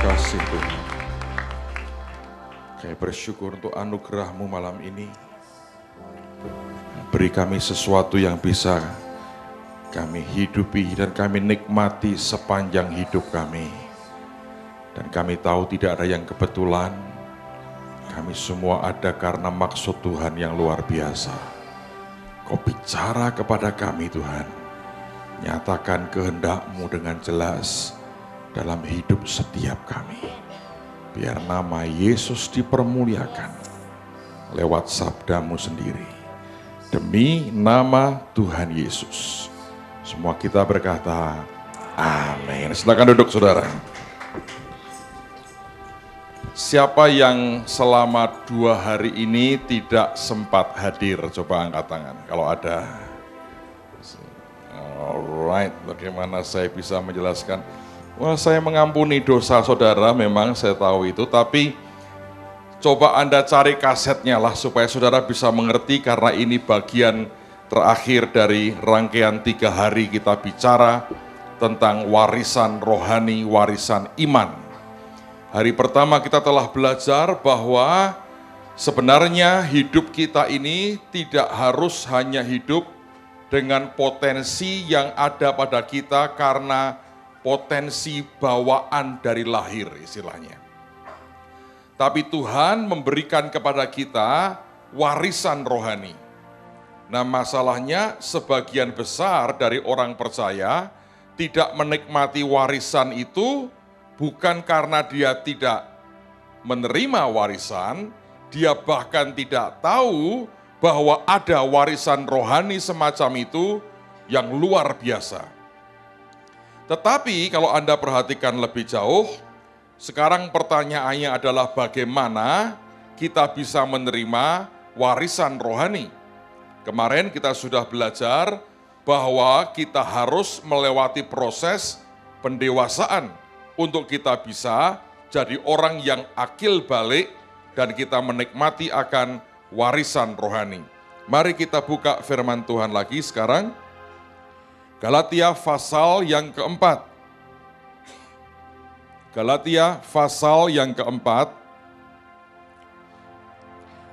kasih Tuhan. Kami bersyukur untuk anugerah-Mu malam ini. Beri kami sesuatu yang bisa kami hidupi dan kami nikmati sepanjang hidup kami. Dan kami tahu tidak ada yang kebetulan. Kami semua ada karena maksud Tuhan yang luar biasa. Kau bicara kepada kami Tuhan. Nyatakan kehendak-Mu dengan jelas dalam hidup setiap kami. Biar nama Yesus dipermuliakan lewat sabda-Mu sendiri. Demi nama Tuhan Yesus. Semua kita berkata, amin. Silakan duduk saudara. Siapa yang selama 2 hari ini tidak sempat hadir? Coba angkat tangan kalau ada. Alright, bagaimana saya bisa menjelaskan? Wah, saya mengampuni dosa saudara, memang saya tahu itu, tapi coba Anda cari kasetnya lah supaya saudara bisa mengerti, karena ini bagian terakhir dari rangkaian 3 hari kita bicara tentang warisan rohani, warisan iman. Hari pertama kita telah belajar bahwa sebenarnya hidup kita ini tidak harus hanya hidup dengan potensi yang ada pada kita karena potensi bawaan dari lahir istilahnya. Tapi Tuhan memberikan kepada kita warisan rohani. Nah, masalahnya sebagian besar dari orang percaya tidak menikmati warisan itu bukan karena dia tidak menerima warisan, dia bahkan tidak tahu bahwa ada warisan rohani semacam itu yang luar biasa. Tetapi kalau Anda perhatikan lebih jauh, sekarang pertanyaannya adalah bagaimana kita bisa menerima warisan rohani. Kemarin kita sudah belajar bahwa kita harus melewati proses pendewasaan untuk kita bisa jadi orang yang akil balik dan kita menikmati akan warisan rohani. Mari kita buka firman Tuhan lagi sekarang. Galatia pasal yang keempat. Galatia pasal yang keempat,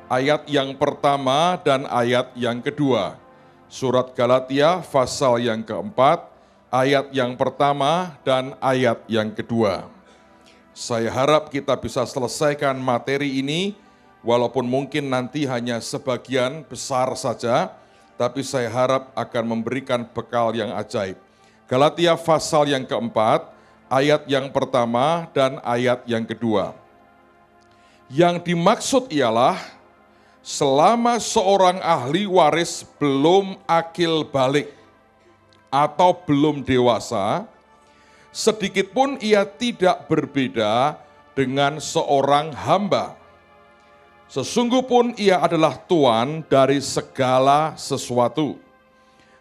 ayat yang pertama dan ayat yang kedua. Surat Galatia pasal yang keempat, ayat yang pertama dan ayat yang kedua. Saya harap kita bisa selesaikan materi ini, walaupun mungkin nanti hanya sebagian besar saja, tapi saya harap akan memberikan bekal yang ajaib. Galatia pasal yang keempat, ayat yang pertama dan ayat yang kedua. Yang dimaksud ialah, selama seorang ahli waris belum akil balik atau belum dewasa, sedikitpun ia tidak berbeda dengan seorang hamba. Sesungguh pun ia adalah tuan dari segala sesuatu.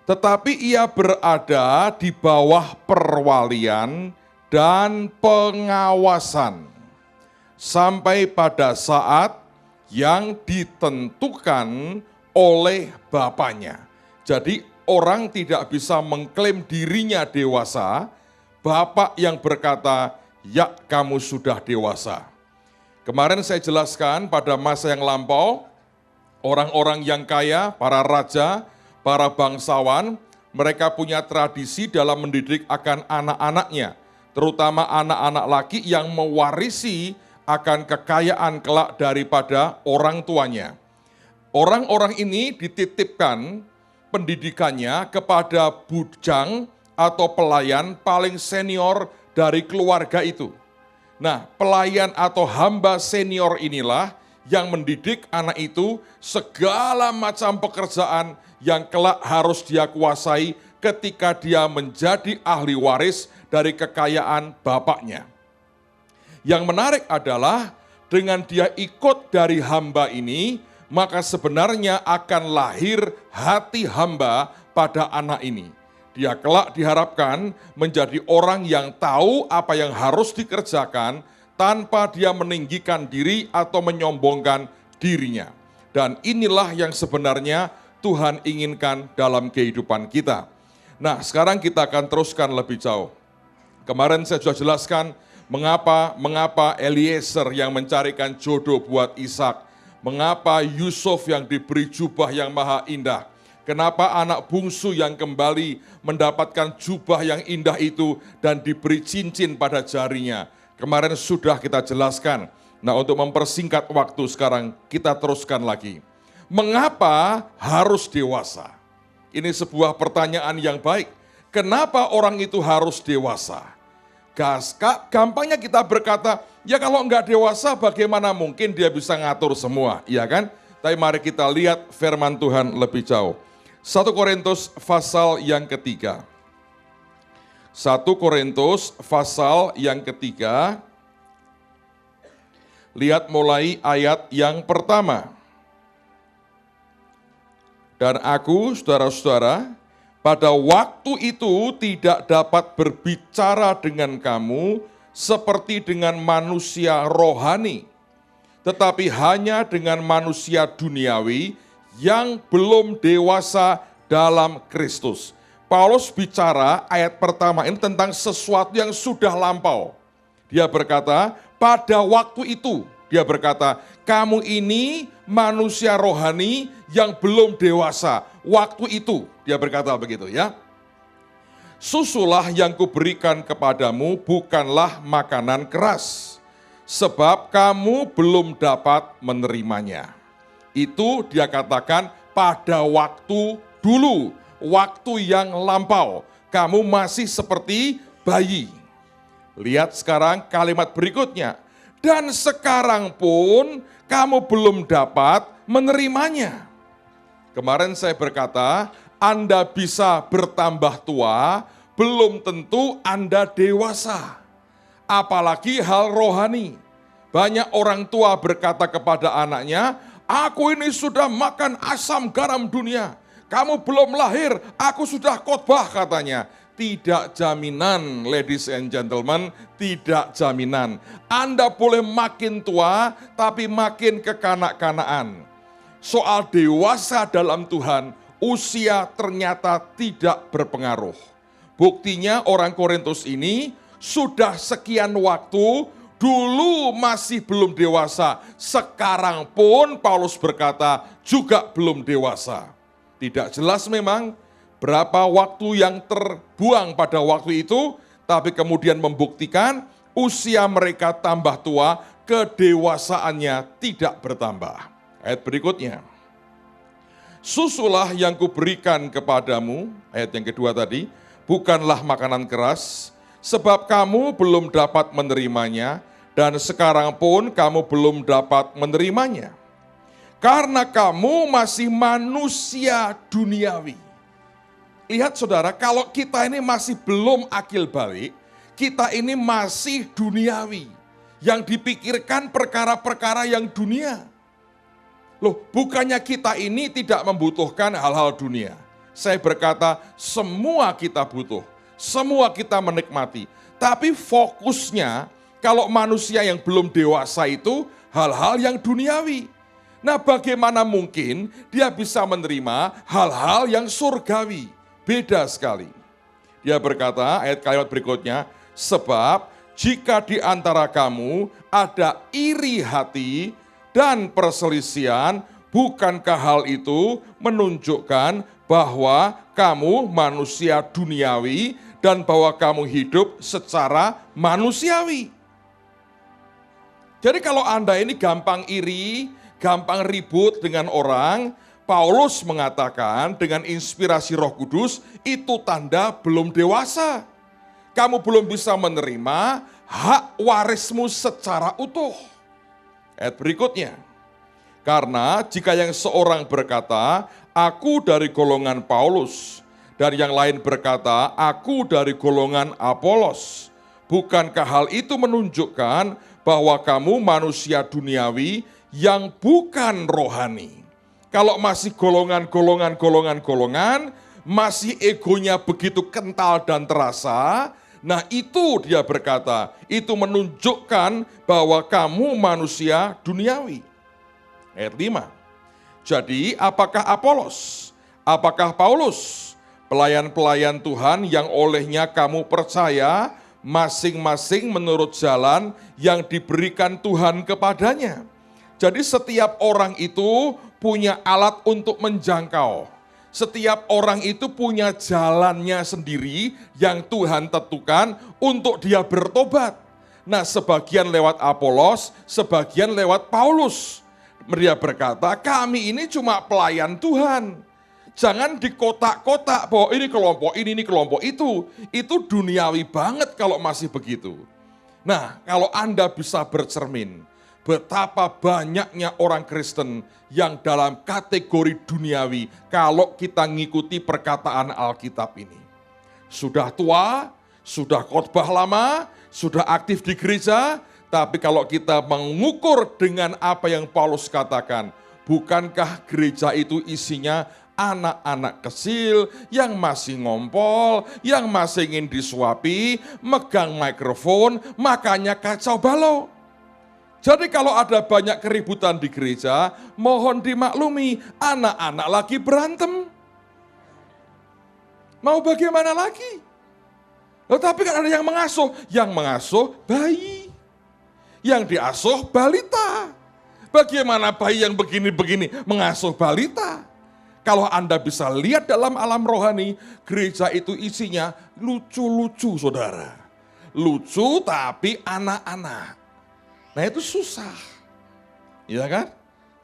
Tetapi ia berada di bawah perwalian dan pengawasan sampai pada saat yang ditentukan oleh bapaknya. Jadi orang tidak bisa mengklaim dirinya dewasa, bapak yang berkata, ya kamu sudah dewasa. Kemarin saya jelaskan pada masa yang lampau, orang-orang yang kaya, para raja, para bangsawan, mereka punya tradisi dalam mendidik akan anak-anaknya, terutama anak-anak laki yang mewarisi akan kekayaan kelak daripada orang tuanya. Orang-orang ini dititipkan pendidikannya kepada bujang atau pelayan paling senior dari keluarga itu. Nah, pelayan atau hamba senior inilah yang mendidik anak itu segala macam pekerjaan yang kelak harus dia kuasai ketika dia menjadi ahli waris dari kekayaan bapaknya. Yang menarik adalah dengan dia ikut dari hamba ini, maka sebenarnya akan lahir hati hamba pada anak ini. Dia kelak diharapkan menjadi orang yang tahu apa yang harus dikerjakan tanpa dia meninggikan diri atau menyombongkan dirinya. Dan inilah yang sebenarnya Tuhan inginkan dalam kehidupan kita. Nah, sekarang kita akan teruskan lebih jauh. Kemarin saya sudah jelaskan Mengapa Eliezer yang mencarikan jodoh buat Ishak? Mengapa Yusuf yang diberi jubah yang maha indah? Kenapa anak bungsu yang kembali mendapatkan jubah yang indah itu dan diberi cincin pada jarinya? Kemarin sudah kita jelaskan. Nah, untuk mempersingkat waktu sekarang kita teruskan lagi. Mengapa harus dewasa? Ini sebuah pertanyaan yang baik. Kenapa orang itu harus dewasa? Gampangnya kita berkata, ya kalau enggak dewasa bagaimana mungkin dia bisa ngatur semua, ya kan? Tapi mari kita lihat firman Tuhan lebih jauh. 1 Korintus pasal yang ketiga. 1 Korintus pasal yang ketiga. Lihat mulai ayat yang pertama. Dan aku, saudara-saudara, pada waktu itu tidak dapat berbicara dengan kamu seperti dengan manusia rohani, tetapi hanya dengan manusia duniawi yang belum dewasa dalam Kristus. Paulus bicara ayat pertama ini tentang sesuatu yang sudah lampau. Dia berkata, pada waktu itu, dia berkata, kamu ini manusia rohani yang belum dewasa. Waktu itu, dia berkata begitu ya. Susulah yang kuberikan kepadamu bukanlah makanan keras, sebab kamu belum dapat menerimanya. Itu dia katakan pada waktu dulu, waktu yang lampau. Kamu masih seperti bayi. Lihat sekarang kalimat berikutnya. Dan sekarang pun kamu belum dapat menerimanya. Kemarin saya berkata, Anda bisa bertambah tua, belum tentu Anda dewasa. Apalagi hal rohani. Banyak orang tua berkata kepada anaknya, aku ini sudah makan asam garam dunia. Kamu belum lahir, aku sudah khotbah katanya. Tidak jaminan, ladies and gentlemen, tidak jaminan. Anda boleh makin tua, tapi makin kekanak-kanaan. Soal dewasa dalam Tuhan, usia ternyata tidak berpengaruh. Buktinya orang Korintus ini sudah sekian waktu, dulu masih belum dewasa. Sekarang pun Paulus berkata juga belum dewasa. Tidak jelas memang berapa waktu yang terbuang pada waktu itu, tapi kemudian membuktikan usia mereka tambah tua, kedewasaannya tidak bertambah. Ayat berikutnya. Susulah yang kuberikan kepadamu, ayat yang kedua tadi, bukanlah makanan keras, sebab kamu belum dapat menerimanya, dan sekarang pun kamu belum dapat menerimanya. Karena kamu masih manusia duniawi. Lihat saudara, kalau kita ini masih belum akil balik, kita ini masih duniawi. Yang dipikirkan perkara-perkara yang dunia. Loh, bukannya kita ini tidak membutuhkan hal-hal dunia. Saya berkata, semua kita butuh, semua kita menikmati. Tapi fokusnya, kalau manusia yang belum dewasa itu, hal-hal yang duniawi. Nah, bagaimana mungkin dia bisa menerima hal-hal yang surgawi? Beda sekali. Dia berkata, ayat kalimat berikutnya, sebab jika di antara kamu ada iri hati dan perselisihan, bukankah hal itu menunjukkan bahwa kamu manusia duniawi dan bahwa kamu hidup secara manusiawi? Jadi kalau Anda ini gampang iri, gampang ribut dengan orang, Paulus mengatakan dengan inspirasi Roh Kudus, itu tanda belum dewasa. Kamu belum bisa menerima hak warismu secara utuh. Ayat berikutnya. Karena jika yang seorang berkata, aku dari golongan Paulus, dan yang lain berkata, aku dari golongan Apolos, bukankah hal itu menunjukkan bahwa kamu manusia duniawi yang bukan rohani? Kalau masih golongan, masih egonya begitu kental dan terasa, nah itu dia berkata, itu menunjukkan bahwa kamu manusia duniawi. Ayat 5. Jadi apakah Apolos, apakah Paulus, pelayan-pelayan Tuhan yang olehnya kamu percaya masing-masing menurut jalan yang diberikan Tuhan kepadanya. Jadi setiap orang itu punya alat untuk menjangkau. Setiap orang itu punya jalannya sendiri yang Tuhan tentukan untuk dia bertobat. Nah, sebagian lewat Apolos, sebagian lewat Paulus. Dia berkata, kami ini cuma pelayan Tuhan. Jangan di kotak-kotak bahwa ini kelompok ini kelompok itu. Itu duniawi banget kalau masih begitu. Nah, kalau Anda bisa bercermin, betapa banyaknya orang Kristen yang dalam kategori duniawi kalau kita ngikuti perkataan Alkitab ini. Sudah tua, sudah khotbah lama, sudah aktif di gereja, tapi kalau kita mengukur dengan apa yang Paulus katakan, bukankah gereja itu isinya anak-anak kecil yang masih ngompol, yang masih ingin disuapi, megang mikrofon, makanya kacau balau. Jadi kalau ada banyak keributan di gereja, mohon dimaklumi, anak-anak lagi berantem. Mau bagaimana lagi? Tapi kan ada yang mengasuh bayi. Yang diasuh balita. Bagaimana bayi yang begini-begini mengasuh balita? Kalau Anda bisa lihat dalam alam rohani, gereja itu isinya lucu-lucu, saudara. Lucu tapi anak-anak. Nah itu susah, ya kan?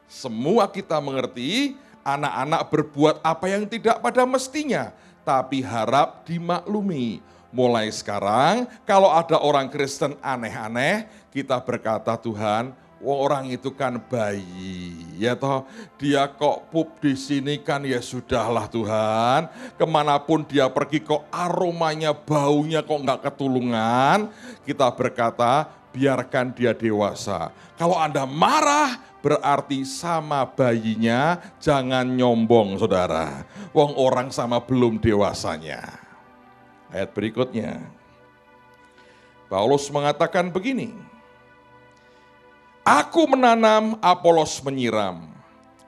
Semua kita mengerti anak-anak berbuat apa yang tidak pada mestinya, tapi harap dimaklumi. Mulai sekarang kalau ada orang Kristen aneh-aneh, kita berkata Tuhan, orang itu kan bayi, ya toh dia kok pup di sini kan ya sudahlah Tuhan. Kemanapun dia pergi kok aromanya, baunya kok nggak ketulungan. Kita berkata, biarkan dia dewasa. Kalau Anda marah, berarti sama bayinya, jangan nyombong saudara. Wong orang sama belum dewasanya. Ayat berikutnya. Paulus mengatakan begini. Aku menanam, Apolos menyiram.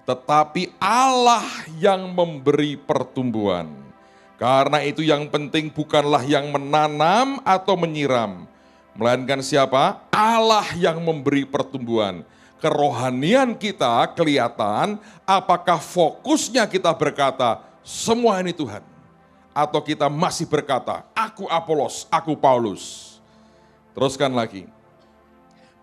Tetapi Allah yang memberi pertumbuhan. Karena itu yang penting bukanlah yang menanam atau menyiram. Melainkan siapa? Allah yang memberi pertumbuhan. Kerohanian kita kelihatan apakah fokusnya kita berkata, semua ini Tuhan. Atau kita masih berkata, aku Apolos, aku Paulus. Teruskan lagi.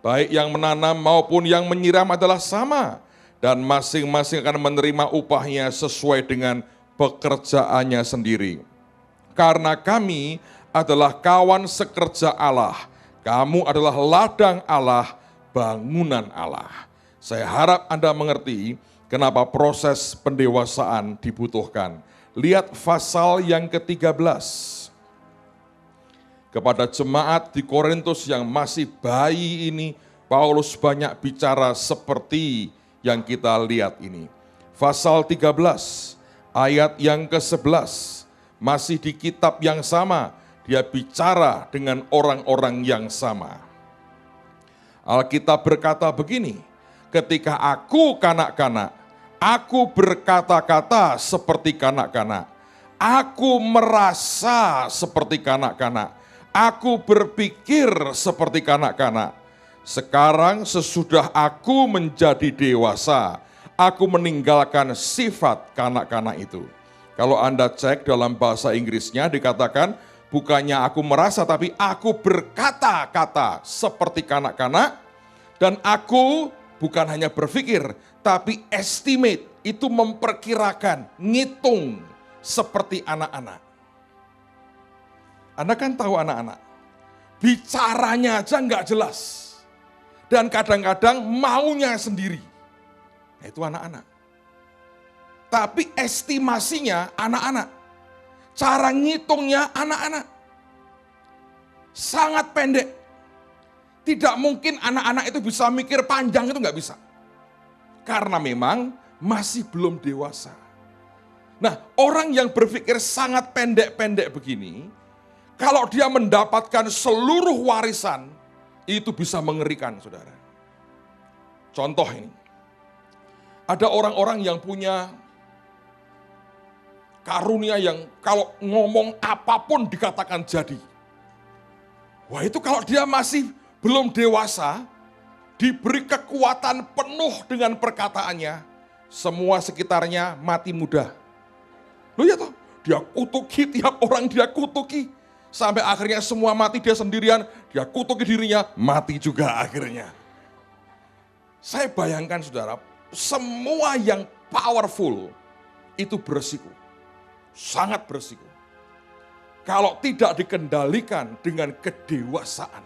Baik yang menanam maupun yang menyiram adalah sama. Dan masing-masing akan menerima upahnya sesuai dengan pekerjaannya sendiri. Karena kami adalah kawan sekerja Allah. Kamu adalah ladang Allah, bangunan Allah. Saya harap Anda mengerti kenapa proses pendewasaan dibutuhkan. Lihat pasal yang ke-13. Kepada jemaat di Korintus yang masih bayi ini, Paulus banyak bicara seperti yang kita lihat ini. Pasal 13, ayat yang ke-11, masih di kitab yang sama. Dia bicara dengan orang-orang yang sama. Alkitab berkata begini, ketika aku kanak-kanak, aku berkata-kata seperti kanak-kanak. Aku merasa seperti kanak-kanak. Aku berpikir seperti kanak-kanak. Sekarang sesudah aku menjadi dewasa, aku meninggalkan sifat kanak-kanak itu. Kalau Anda cek dalam bahasa Inggrisnya dikatakan, bukannya aku merasa, tapi aku berkata-kata seperti kanak-kanak. Dan aku bukan hanya berpikir, tapi estimate, itu memperkirakan, ngitung seperti anak-anak. Anda kan tahu anak-anak, bicaranya aja nggak jelas. Dan kadang-kadang maunya sendiri. Nah, itu anak-anak. Tapi estimasinya anak-anak. Cara ngitungnya anak-anak. Sangat pendek. Tidak mungkin anak-anak itu bisa mikir panjang, itu nggak bisa. Karena memang masih belum dewasa. Nah, orang yang berpikir sangat pendek-pendek begini, kalau dia mendapatkan seluruh warisan, itu bisa mengerikan, saudara. Contoh ini. Ada orang-orang yang punya karunia yang kalau ngomong apapun dikatakan jadi. Wah, itu kalau dia masih belum dewasa, diberi kekuatan penuh dengan perkataannya, semua sekitarnya mati muda. Loh ya toh, dia kutuki tiap orang, dia kutuki. Sampai akhirnya semua mati, dia sendirian, dia kutuki dirinya, mati juga akhirnya. Saya bayangkan saudara, semua yang powerful itu beresiko. Sangat beresiko. Kalau tidak dikendalikan dengan kedewasaan,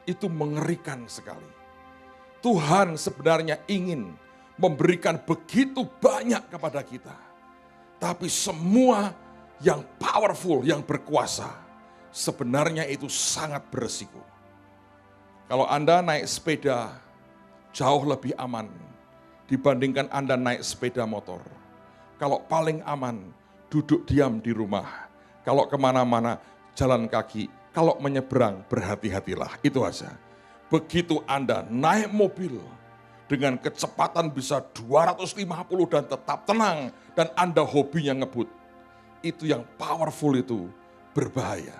itu mengerikan sekali. Tuhan sebenarnya ingin memberikan begitu banyak kepada kita. Tapi semua yang powerful, yang berkuasa, sebenarnya itu sangat beresiko. Kalau Anda naik sepeda, jauh lebih aman dibandingkan Anda naik sepeda motor. Kalau paling aman, duduk diam di rumah. Kalau kemana-mana, jalan kaki. Kalau menyeberang, berhati-hatilah. Itu aja. Begitu Anda naik mobil dengan kecepatan bisa 250 dan tetap tenang. Dan Anda hobinya ngebut. Itu yang powerful itu berbahaya.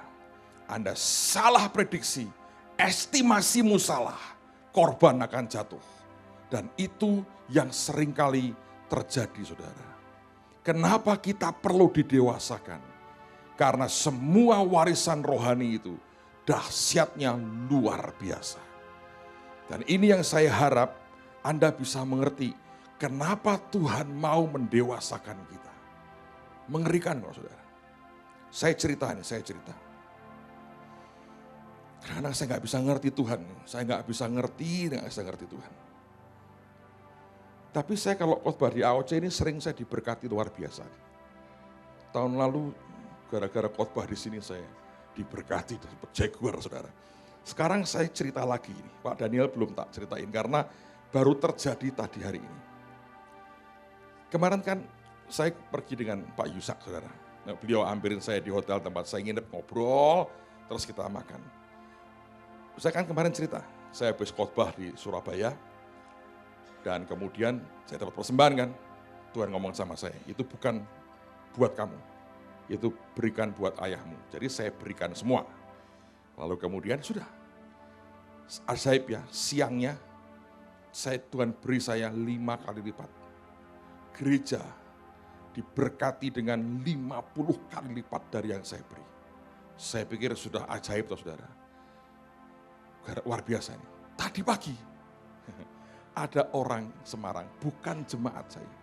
Anda salah prediksi, estimasimu salah, korban akan jatuh. Dan itu yang seringkali terjadi, saudara. Kenapa kita perlu didewasakan? Karena semua warisan rohani itu dahsyatnya luar biasa. Dan ini yang saya harap Anda bisa mengerti kenapa Tuhan mau mendewasakan kita. Mengerikan kok saudara. Saya cerita. Karena saya nggak bisa ngerti Tuhan. Saya nggak bisa ngerti Tuhan. Tapi saya kalau khotbah di AOC ini sering saya diberkati luar biasa. Tahun lalu gara-gara khotbah di sini saya diberkati dapat jaguar saudara. Sekarang saya cerita lagi ini, Pak Daniel belum tak ceritain karena baru terjadi tadi hari ini. Kemarin kan saya pergi dengan Pak Yusak saudara. Nah, beliau ampirin saya di hotel tempat saya nginep, ngobrol, terus kita makan. Saya kan kemarin cerita, saya habis khotbah di Surabaya dan kemudian saya dapat persembahan kan. Tuhan ngomong sama saya, itu bukan buat kamu. Itu berikan buat ayahmu. Jadi saya berikan semua. Lalu kemudian sudah. Ajaib ya, siangnya Tuhan beri saya 5 kali lipat. Gereja diberkati dengan 50 kali lipat dari yang saya beri. Saya pikir sudah ajaib toh saudara. Luar biasa ini. Tadi pagi ada orang Semarang, bukan jemaat saya.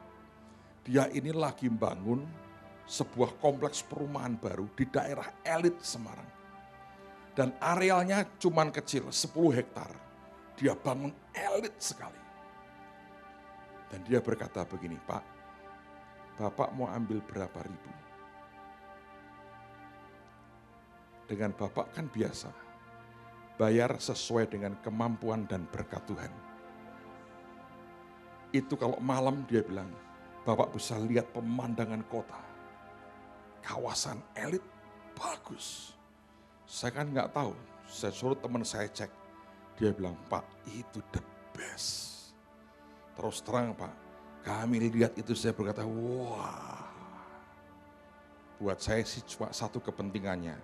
Dia ini lagi bangun sebuah kompleks perumahan baru di daerah elit Semarang. Dan arealnya cuman kecil, 10 hektar. Dia bangun elit sekali. Dan dia berkata begini, Pak, Bapak mau ambil berapa ribu? Dengan Bapak kan biasa, bayar sesuai dengan kemampuan dan berkat Tuhan. Itu kalau malam dia bilang, Bapak bisa lihat pemandangan kota. Kawasan elit bagus. Saya kan nggak tahu. Saya suruh teman saya cek. Dia bilang, Pak itu the best. Terus terang Pak, kami lihat itu saya berkata, wah. Buat saya sih cuma satu kepentingannya.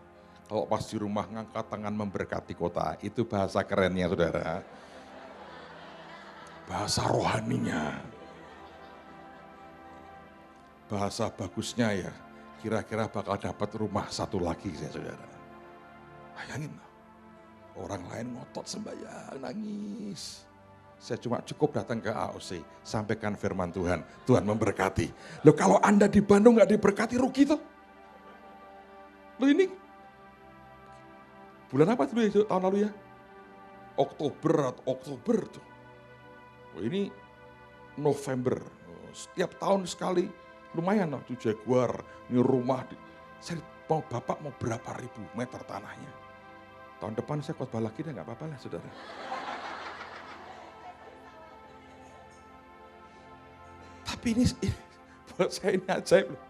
Kalau pas di rumah ngangkat tangan memberkati kota, itu bahasa kerennya saudara. Bahasa rohaninya. Bahasa bagusnya ya. Kira-kira bakal dapat rumah satu lagi saya saudara. Bayangin, orang lain ngotot sembahyang, nangis. Saya cuma cukup datang ke AOC, sampaikan firman Tuhan, Tuhan memberkati. Loh kalau Anda di Bandung gak diberkati rugi tuh. Loh ini, bulan apa dulu ya tahun lalu ya? Oktober tuh. Oh, ini November, setiap tahun sekali. Lumayan loh, tuh jaguar, ini rumah. Saya mau Bapak mau berapa ribu meter tanahnya. Tahun depan saya khotbah lagi deh, gak apa-apa lah saudara. Tapi ini buat saya ini ajaib loh.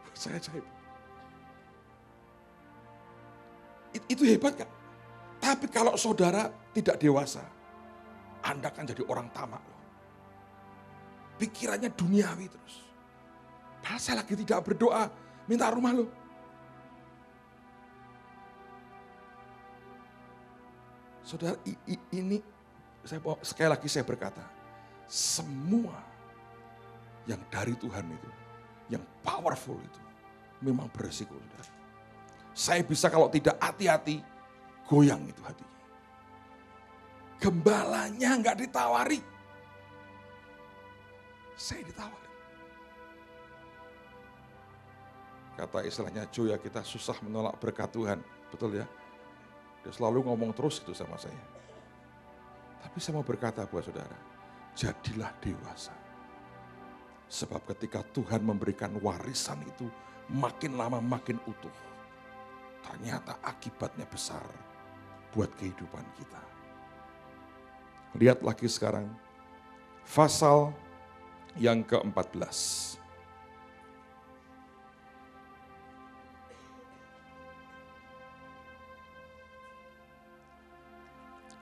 Buat saya ajaib. Itu hebat gak? Tapi kalau saudara tidak dewasa, Anda kan jadi orang tamak loh. Pikirannya duniawi terus. Padahal saya lagi tidak berdoa, minta rumah lo. Saudara, ini sekali lagi saya berkata, semua yang dari Tuhan itu, yang powerful itu, memang beresiko. Saudara. Saya bisa kalau tidak hati-hati, goyang itu hatinya. Gembalanya enggak ditawari. Saya ditawari. Kata istilahnya Joya, kita susah menolak berkat Tuhan. Betul ya? Dia selalu ngomong terus gitu sama saya. Tapi saya mau berkata buat saudara, jadilah dewasa. Sebab ketika Tuhan memberikan warisan itu, makin lama makin utuh. Ternyata akibatnya besar buat kehidupan kita. Lihat lagi sekarang, pasal yang ke-14.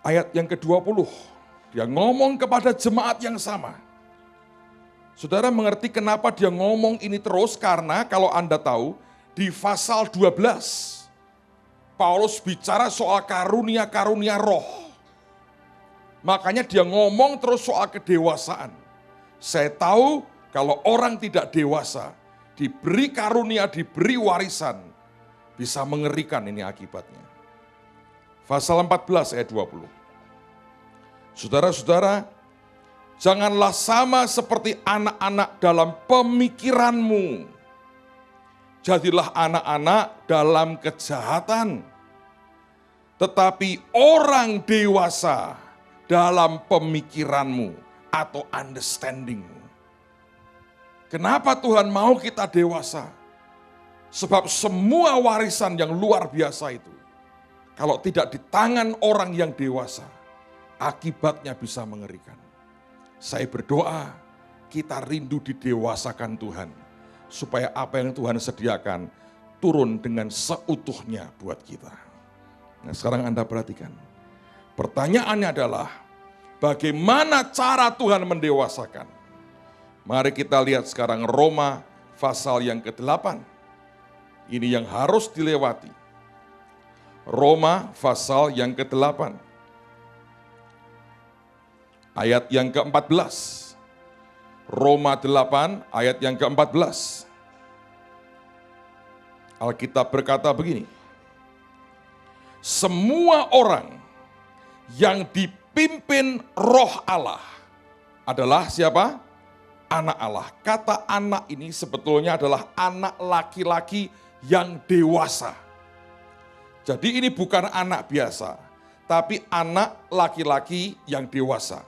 Ayat yang ke-20, dia ngomong kepada jemaat yang sama. Saudara mengerti kenapa dia ngomong ini terus? Karena kalau Anda tahu, di pasal 12, Paulus bicara soal karunia-karunia roh. Makanya dia ngomong terus soal kedewasaan. Saya tahu kalau orang tidak dewasa, diberi karunia, diberi warisan, bisa mengerikan ini akibatnya. Pasal 14 ayat 20. Saudara-saudara, janganlah sama seperti anak-anak dalam pemikiranmu. Jadilah anak-anak dalam kejahatan. Tetapi orang dewasa dalam pemikiranmu atau understandingmu. Kenapa Tuhan mau kita dewasa? Sebab semua warisan yang luar biasa itu, kalau tidak di tangan orang yang dewasa, akibatnya bisa mengerikan. Saya berdoa, kita rindu didewasakan Tuhan, supaya apa yang Tuhan sediakan turun dengan seutuhnya buat kita. Nah sekarang Anda perhatikan, pertanyaannya adalah, bagaimana cara Tuhan mendewasakan? Mari kita lihat sekarang Roma pasal yang ke-8. Ini yang harus dilewati. Roma pasal yang ke-8. Ayat yang ke-14. Roma 8 ayat yang ke-14. Alkitab berkata begini. Semua orang yang dipimpin Roh Allah adalah siapa? Anak Allah. Kata anak ini sebetulnya adalah anak laki-laki yang dewasa. Jadi ini bukan anak biasa, tapi anak laki-laki yang dewasa.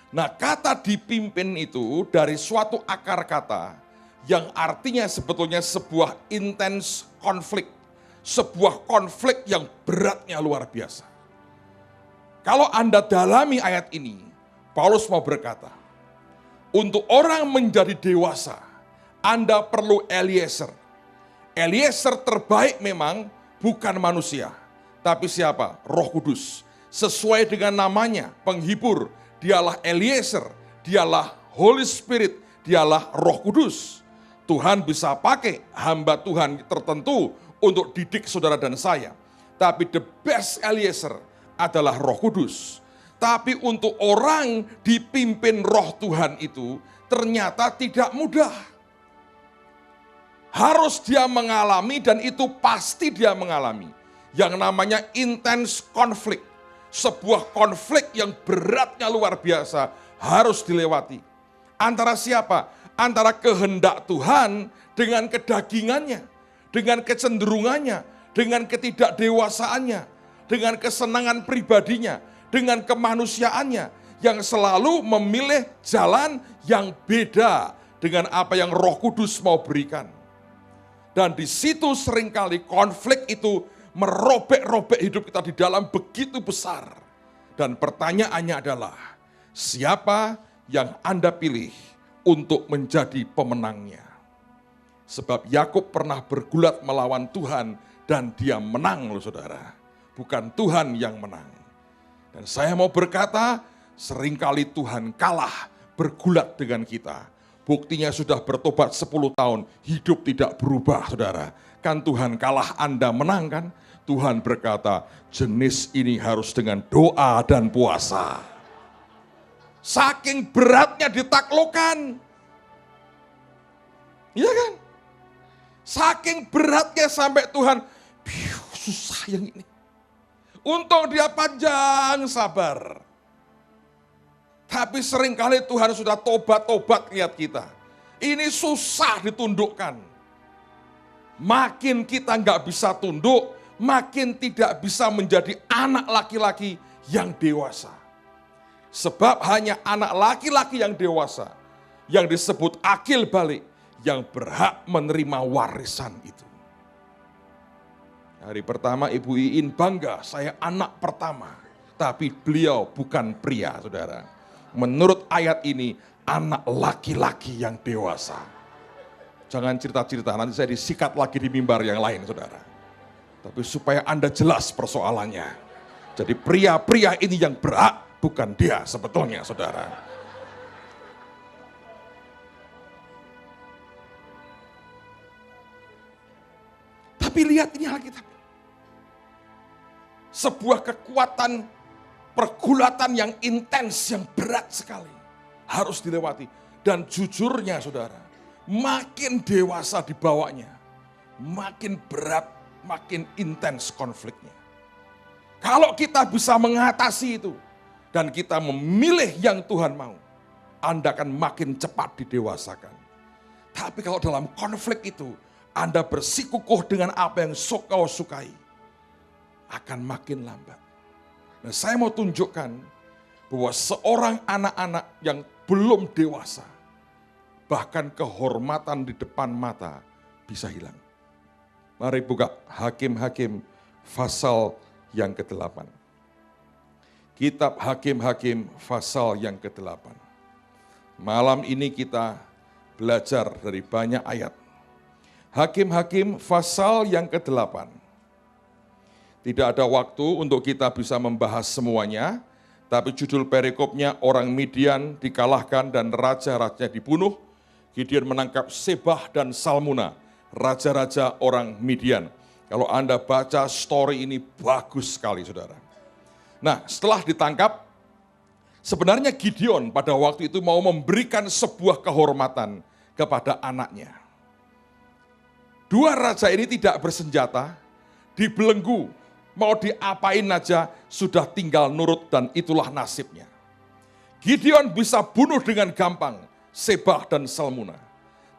Nah, kata dipimpin itu dari suatu akar kata yang artinya sebetulnya sebuah intens konflik, sebuah konflik yang beratnya luar biasa. Kalau Anda dalami ayat ini, Paulus mau berkata, untuk orang menjadi dewasa, Anda perlu Eliezer. Eliezer terbaik memang bukan manusia, tapi siapa? Roh Kudus. Sesuai dengan namanya, penghibur, dialah Eliezer, dialah Holy Spirit, dialah Roh Kudus. Tuhan bisa pakai hamba Tuhan tertentu untuk didik saudara dan saya. Tapi the best Eliezer adalah Roh Kudus. Tapi untuk orang dipimpin Roh Tuhan itu ternyata tidak mudah. Harus dia mengalami dan itu pasti dia mengalami. Yang namanya intens konflik. Sebuah konflik yang beratnya luar biasa harus dilewati. Antara siapa? Antara kehendak Tuhan dengan kedagingannya. Dengan kecenderungannya. Dengan ketidakdewasaannya. Dengan kesenangan pribadinya. Dengan kemanusiaannya. Yang selalu memilih jalan yang beda dengan apa yang Roh Kudus mau berikan. Dan di situ seringkali konflik itu merobek-robek hidup kita di dalam begitu besar. Dan pertanyaannya adalah, siapa yang Anda pilih untuk menjadi pemenangnya? Sebab Yakub pernah bergulat melawan Tuhan dan dia menang loh saudara. Bukan Tuhan yang menang. Dan saya mau berkata, seringkali Tuhan kalah bergulat dengan kita. Buktinya sudah bertobat 10 tahun, hidup tidak berubah saudara. Kan Tuhan kalah Anda menang kan? Tuhan berkata, jenis ini harus dengan doa dan puasa. Saking beratnya ditaklukkan. Iya kan? Saking beratnya sampai Tuhan, susah yang ini. Untung dia panjang sabar. Tapi seringkali Tuhan sudah tobat-tobat lihat kita. Ini susah ditundukkan. Makin kita nggak bisa tunduk, makin tidak bisa menjadi anak laki-laki yang dewasa. Sebab hanya anak laki-laki yang dewasa, yang disebut akil balik, yang berhak menerima warisan itu. Hari pertama Ibu Iin bangga, saya anak pertama. Tapi beliau bukan pria, saudara. Menurut ayat ini, anak laki-laki yang dewasa. Jangan cerita-cerita, nanti saya disikat lagi di mimbar yang lain, saudara. Tapi supaya Anda jelas persoalannya. Jadi pria-pria ini yang berhak, bukan dia sebetulnya, saudara. Tapi lihat ini Alkitab. Sebuah kekuatan pergulatan yang intens, yang berat sekali. Harus dilewati. Dan jujurnya, saudara, makin dewasa dibawanya, makin berat, makin intens konfliknya. Kalau kita bisa mengatasi itu, dan kita memilih yang Tuhan mau, Anda akan makin cepat didewasakan. Tapi kalau dalam konflik itu, Anda bersikukuh dengan apa yang kau sukai, akan makin lambat. Nah, saya mau tunjukkan bahwa seorang anak-anak yang belum dewasa, bahkan kehormatan di depan mata bisa hilang. Mari buka Hakim-Hakim pasal yang ke-8. Kitab Hakim-Hakim pasal yang ke-8. Malam ini kita belajar dari banyak ayat. Hakim-Hakim pasal yang ke-8. Tidak ada waktu untuk kita bisa membahas semuanya, tapi judul perikopnya orang Midian dikalahkan dan raja-raja dibunuh. Gideon menangkap Sebah dan Salmuna, raja-raja orang Midian. Kalau Anda baca story ini bagus sekali, saudara. Nah, setelah ditangkap, sebenarnya Gideon pada waktu itu mau memberikan sebuah kehormatan kepada anaknya. Dua raja ini tidak bersenjata, dibelenggu, mau diapain aja, sudah tinggal nurut dan itulah nasibnya. Gideon bisa bunuh dengan gampang Sebah dan Salmuna.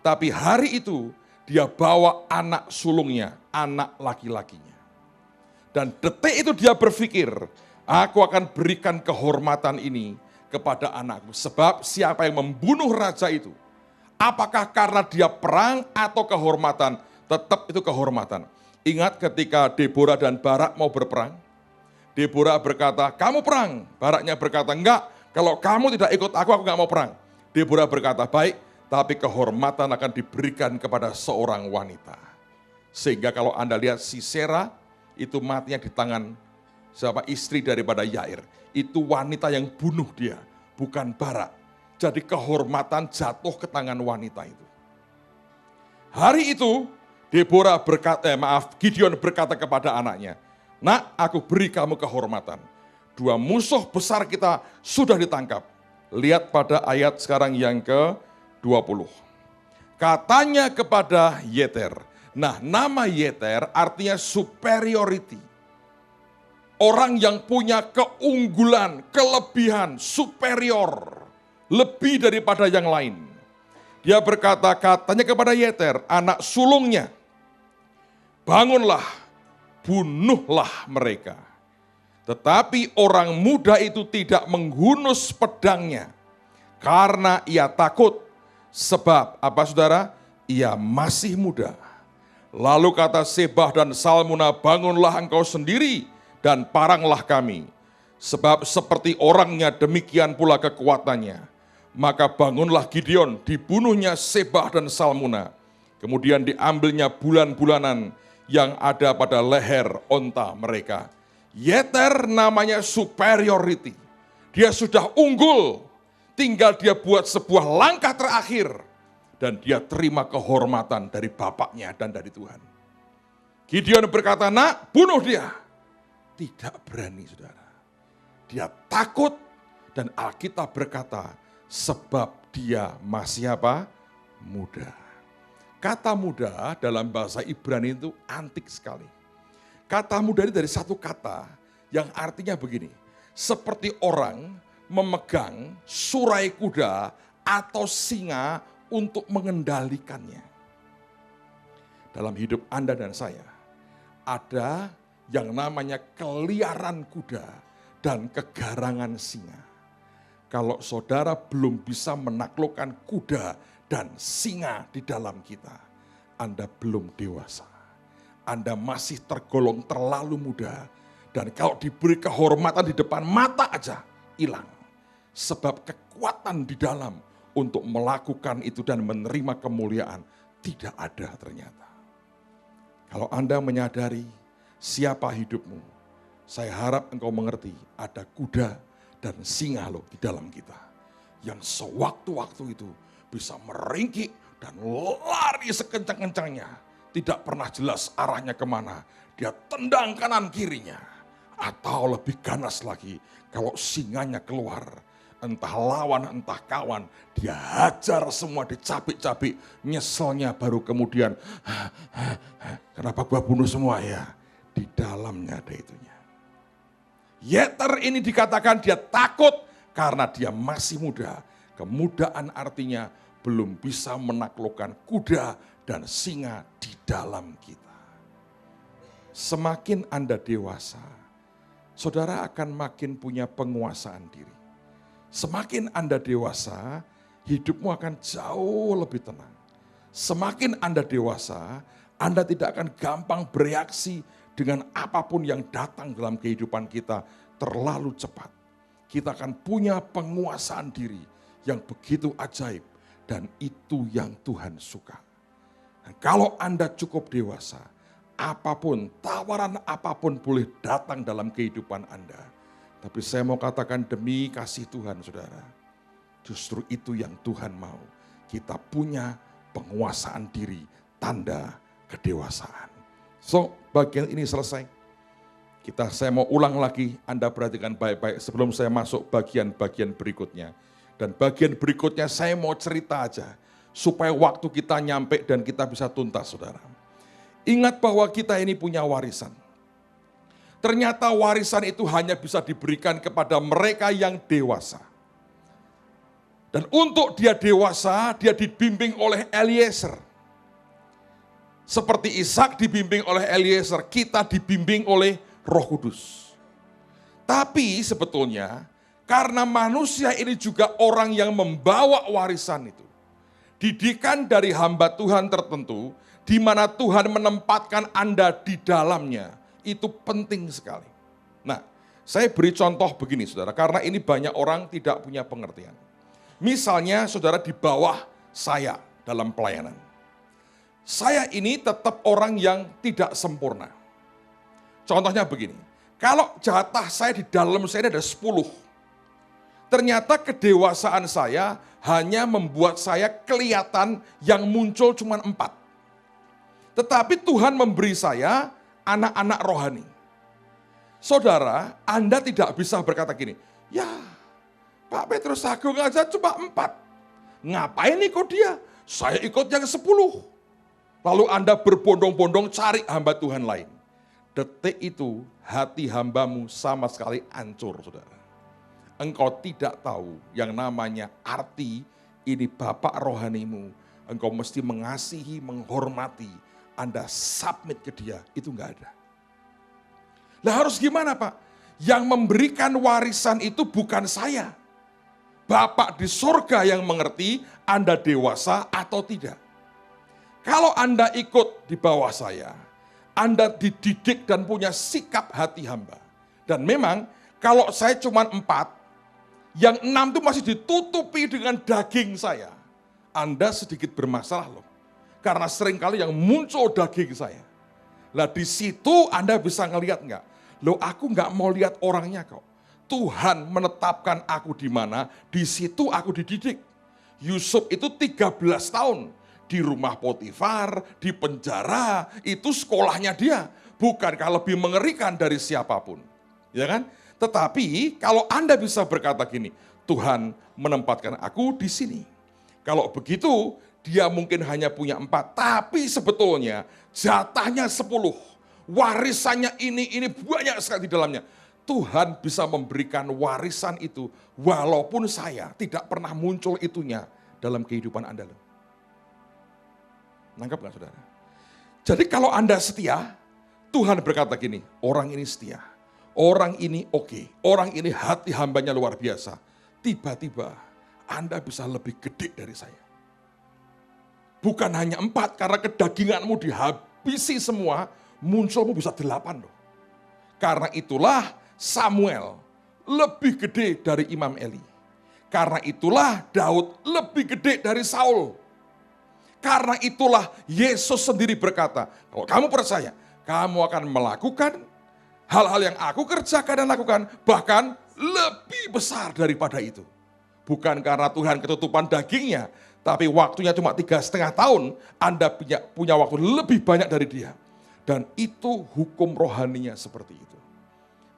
Tapi hari itu dia bawa anak sulungnya, anak laki-lakinya. Dan detik itu dia berpikir, aku akan berikan kehormatan ini kepada anakku. Sebab siapa yang membunuh raja itu, apakah karena dia perang atau kehormatan, tetap itu kehormatan. Ingat ketika Deborah dan Barak mau berperang, Deborah berkata, kamu perang. Baraknya berkata, enggak, kalau kamu tidak ikut aku enggak mau perang. Deborah berkata, baik, tapi kehormatan akan diberikan kepada seorang wanita. Sehingga kalau Anda lihat Sisera, itu matinya di tangan siapa istri daripada Yair. Itu wanita yang bunuh dia, bukan Barak. Jadi kehormatan jatuh ke tangan wanita itu. Hari itu, Gideon berkata kepada anaknya, nak, aku beri kamu kehormatan. Dua musuh besar kita sudah ditangkap. Lihat pada ayat sekarang yang ke-20. Katanya kepada Yeter. Nah, nama Yeter artinya superiority. Orang yang punya keunggulan, kelebihan, superior. Lebih daripada yang lain. Dia berkata, katanya kepada Yeter, anak sulungnya. Bangunlah, bunuhlah mereka. Tetapi orang muda itu tidak menghunus pedangnya. Karena ia takut. Sebab, apa saudara? Ia masih muda. Lalu kata Sebah dan Salmuna, bangunlah engkau sendiri dan paranglah kami. Sebab seperti orangnya demikian pula kekuatannya. Maka bangunlah Gideon, dibunuhnya Sebah dan Salmuna. Kemudian diambilnya bulan-bulanan yang ada pada leher onta mereka. Yeter namanya superiority. Dia sudah unggul, tinggal dia buat sebuah langkah terakhir. Dan dia terima kehormatan dari bapaknya dan dari Tuhan. Gideon berkata, nak, bunuh dia. Tidak berani, saudara. Dia takut, dan Alkitab berkata, sebab dia masih apa? Muda. Kata muda dalam bahasa Ibrani itu antik sekali. Kata muda ini dari satu kata yang artinya begini, seperti orang memegang surai kuda atau singa untuk mengendalikannya. Dalam hidup Anda dan saya, ada yang namanya keliaran kuda dan kegarangan singa. Kalau saudara belum bisa menaklukkan kuda dan singa di dalam kita, Anda belum dewasa. Anda masih tergolong terlalu muda. Dan kalau diberi kehormatan di depan mata aja, hilang. Sebab kekuatan di dalam untuk melakukan itu dan menerima kemuliaan tidak ada ternyata. Kalau Anda menyadari siapa hidupmu, saya harap engkau mengerti ada kuda dan singa loh di dalam kita. Yang sewaktu-waktu itu bisa meringkik dan lari sekencang-kencangnya. Tidak pernah jelas arahnya kemana. Dia tendang kanan kirinya. Atau lebih ganas lagi, kalau singanya keluar, entah lawan entah kawan, dia hajar semua, dicapik-capik. Nyeselnya baru kemudian, kenapa gua bunuh semua ya? Di dalamnya ada itunya. Yeter ini dikatakan dia takut karena dia masih muda. Kemudaan artinya belum bisa menaklukkan kuda dan singa di dalam kita. Semakin Anda dewasa, saudara akan makin punya penguasaan diri. Semakin Anda dewasa, hidupmu akan jauh lebih tenang. Semakin Anda dewasa, Anda tidak akan gampang bereaksi dengan apapun yang datang dalam kehidupan kita terlalu cepat. Kita akan punya penguasaan diri yang begitu ajaib dan itu yang Tuhan suka. Kalau Anda cukup dewasa, apapun, tawaran apapun boleh datang dalam kehidupan Anda. Tapi saya mau katakan demi kasih Tuhan saudara, justru itu yang Tuhan mau. Kita punya penguasaan diri, tanda kedewasaan. So, bagian ini selesai. Saya mau ulang lagi, Anda perhatikan baik-baik sebelum saya masuk bagian-bagian berikutnya. Dan bagian berikutnya saya mau cerita aja. Supaya waktu kita nyampe dan kita bisa tuntas, saudara. Ingat bahwa kita ini punya warisan. Ternyata warisan itu hanya bisa diberikan kepada mereka yang dewasa. Dan untuk dia dewasa, dia dibimbing oleh Eliezer. Seperti Ishak dibimbing oleh Eliezer, kita dibimbing oleh Roh Kudus. Tapi sebetulnya, karena manusia ini juga orang yang membawa warisan itu. Didikan dari hamba Tuhan tertentu, di mana Tuhan menempatkan Anda di dalamnya, itu penting sekali. Nah, saya beri contoh begini saudara, karena ini banyak orang tidak punya pengertian. Misalnya saudara di bawah saya dalam pelayanan. Saya ini tetap orang yang tidak sempurna. Contohnya begini, kalau jatah saya di dalam saya ada 10, ternyata kedewasaan saya hanya membuat saya kelihatan yang muncul cuma 4. Tetapi Tuhan memberi saya anak-anak rohani. Saudara, Anda tidak bisa berkata gini, ya Pak Petrus Agung aja cuma 4. Ngapain ikut dia? Saya ikut yang 10. Lalu Anda berbondong-bondong cari hamba Tuhan lain. Detik itu hati hambamu sama sekali hancur, saudara. Engkau tidak tahu yang namanya arti ini Bapak rohanimu. Engkau mesti mengasihi, menghormati. Anda submit ke dia, itu enggak ada. Lah harus gimana Pak? Yang memberikan warisan itu bukan saya. Bapak di surga yang mengerti Anda dewasa atau tidak. Kalau Anda ikut di bawah saya, Anda dididik dan punya sikap hati hamba. Dan memang kalau saya cuma 4, yang 6 itu masih ditutupi dengan daging saya. Anda sedikit bermasalah loh. Karena seringkali yang muncul daging saya. Lah di situ Anda bisa ngelihat enggak? Loh aku enggak mau lihat orangnya kok. Tuhan menetapkan aku di mana, di situ aku dididik. Yusuf itu 13 tahun di rumah Potifar, di penjara, itu sekolahnya dia. Bukankah lebih mengerikan dari siapapun? Ya kan? Tetapi kalau Anda bisa berkata gini, Tuhan menempatkan aku di sini. Kalau begitu, dia mungkin hanya punya 4, tapi sebetulnya jatahnya 10. Warisannya ini banyak sekali di dalamnya. Tuhan bisa memberikan warisan itu, walaupun saya tidak pernah muncul itunya dalam kehidupan Anda. Nangkap gak saudara? Jadi kalau Anda setia, Tuhan berkata gini, orang ini setia, orang ini oke, orang ini hati hambanya luar biasa. Tiba-tiba Anda bisa lebih gede dari saya. Bukan hanya 4, karena kedaginganmu dihabisi semua, munculmu bisa 8 loh. Karena itulah Samuel lebih gede dari Imam Eli. Karena itulah Daud lebih gede dari Saul. Karena itulah Yesus sendiri berkata, kalau kamu percaya, kamu akan melakukan hal-hal yang aku kerjakan dan lakukan, bahkan lebih besar daripada itu. Bukan karena Tuhan ketutupan dagingnya, tapi waktunya cuma 3,5 tahun, Anda punya waktu lebih banyak dari dia. Dan itu hukum rohaninya seperti itu.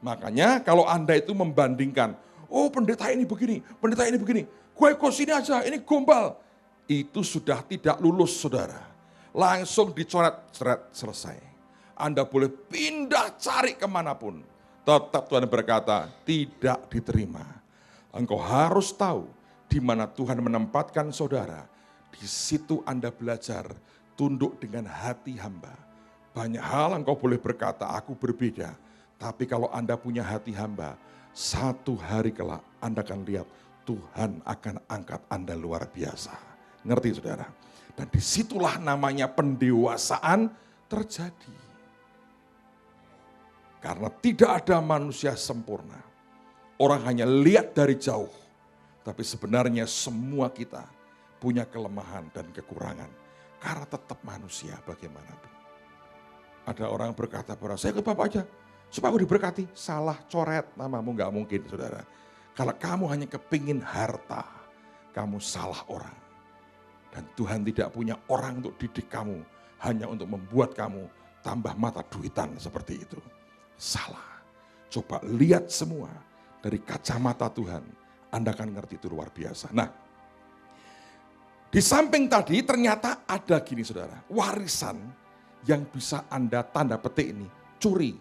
Makanya kalau Anda itu membandingkan, oh pendeta ini begini, gue ikut sini aja, ini gombal. Itu sudah tidak lulus saudara. Langsung dicoret-coret selesai. Anda boleh pindah cari kemanapun. Tetap Tuhan berkata, tidak diterima. Engkau harus tahu di mana Tuhan menempatkan saudara. Di situ Anda belajar tunduk dengan hati hamba. Banyak hal engkau boleh berkata, aku berbeda. Tapi kalau Anda punya hati hamba, satu hari kelak Anda akan lihat Tuhan akan angkat Anda luar biasa. Ngerti saudara? Dan disitulah namanya pendewasaan terjadi. Karena tidak ada manusia sempurna. Orang hanya lihat dari jauh. Tapi sebenarnya semua kita punya kelemahan dan kekurangan. Karena tetap manusia bagaimanapun. Ada orang berkata, saya ke Bapak aja, supaya aku diberkati. Salah, coret namamu, gak mungkin saudara. Kalau kamu hanya kepingin harta, kamu salah orang. Dan Tuhan tidak punya orang untuk didik kamu, hanya untuk membuat kamu tambah mata duitan seperti itu. Salah. Coba lihat semua dari kacamata Tuhan, Anda akan ngerti itu luar biasa. Nah, di samping tadi ternyata ada gini saudara, warisan yang bisa Anda tanda petik ini, curi.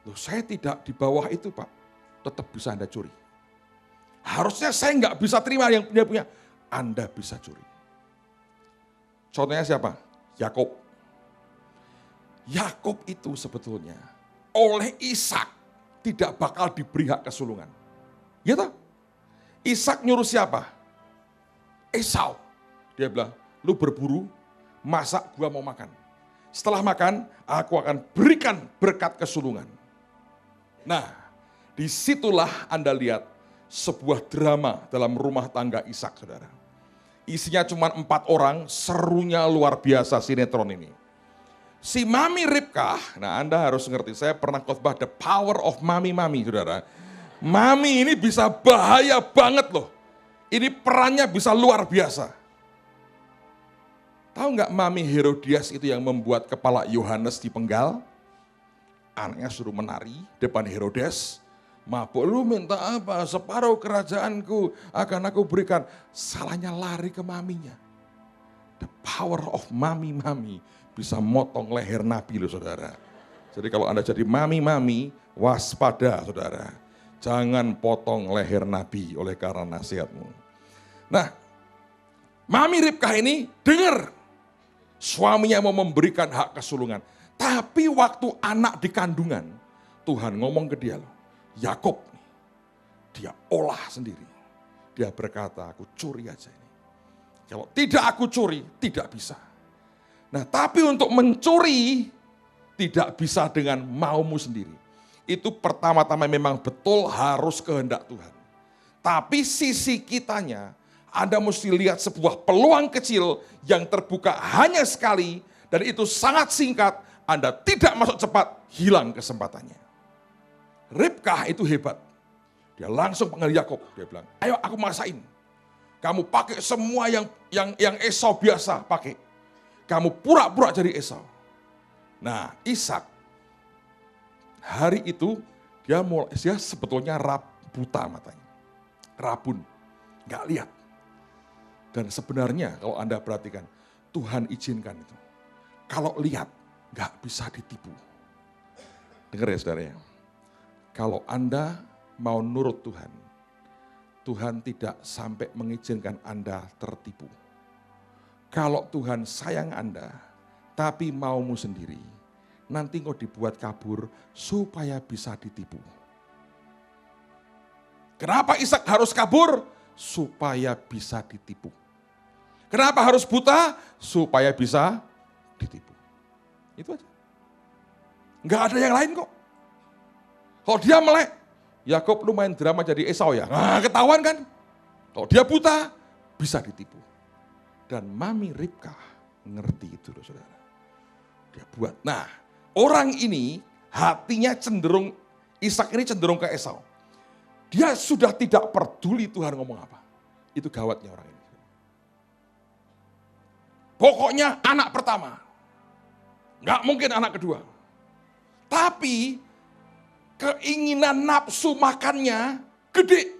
Loh, saya tidak di bawah itu Pak, tetap bisa Anda curi. Harusnya saya nggak bisa terima yang dia punya, Anda bisa curi. Contohnya siapa? Yakub. Yakub itu sebetulnya oleh Ishak tidak bakal diberi hak kesulungan. Ya toh? Ishak nyuruh siapa? Esau. Dia bilang, lu berburu, masak gua mau makan. Setelah makan, aku akan berikan berkat kesulungan. Nah, disitulah Anda lihat sebuah drama dalam rumah tangga Ishak, saudara. Isinya cuma 4 orang, serunya luar biasa sinetron ini. Si Mami Ribkah, nah Anda harus ngerti, saya pernah khotbah The Power of Mami-Mami, saudara. Mami ini bisa bahaya banget loh. Ini perannya bisa luar biasa. Tahu nggak Mami Herodias itu yang membuat kepala Yohanes dipenggal? Anaknya suruh menari depan Herodes. Mabuk, lu minta apa? Separuh kerajaanku akan aku berikan. Salahnya lari ke maminya. The power of mami-mami bisa motong leher Nabi loh saudara. Jadi kalau Anda jadi mami-mami, waspada saudara. Jangan potong leher Nabi oleh karena nasihatmu. Nah, Mami Ribkah ini dengar. Suaminya mau memberikan hak kesulungan. Tapi waktu anak di kandungan, Tuhan ngomong ke dia loh. Yakub, dia olah sendiri. Dia berkata, aku curi aja ini. Kalau tidak aku curi, tidak bisa. Nah tapi untuk mencuri, tidak bisa dengan maumu sendiri. Itu pertama-tama memang betul harus kehendak Tuhan. Tapi sisi kitanya, Anda mesti lihat sebuah peluang kecil yang terbuka hanya sekali, dan itu sangat singkat, Anda tidak masuk cepat, hilang kesempatannya. Ribkah itu hebat. Dia langsung panggil Yakub. Dia bilang, ayo aku masain. Kamu pakai semua yang Esau biasa pakai. Kamu pura-pura jadi Esau. Nah, Ishak hari itu dia sebetulnya buta matanya. Rabun, nggak lihat. Dan sebenarnya kalau Anda perhatikan, Tuhan izinkan itu. Kalau lihat, nggak bisa ditipu. Dengar ya saudara ya. Kalau Anda mau nurut Tuhan, Tuhan tidak sampai mengizinkan Anda tertipu. Kalau Tuhan sayang Anda, tapi maumu sendiri, nanti kau dibuat kabur supaya bisa ditipu. Kenapa Ishak harus kabur? Supaya bisa ditipu. Kenapa harus buta? Supaya bisa ditipu. Itu aja. Enggak ada yang lain kok. Kalau dia melek, Yakub lu main drama jadi Esau ya. Nah, ketahuan kan? Kalau dia buta, bisa ditipu. Dan Mami Ribka ngerti itu loh saudara. Dia buat. Nah, orang ini hatinya cenderung, Ishak ini cenderung ke Esau. Dia sudah tidak peduli Tuhan ngomong apa. Itu gawatnya orang ini. Pokoknya anak pertama. Nggak mungkin anak kedua. Tapi keinginan nafsu makannya gede.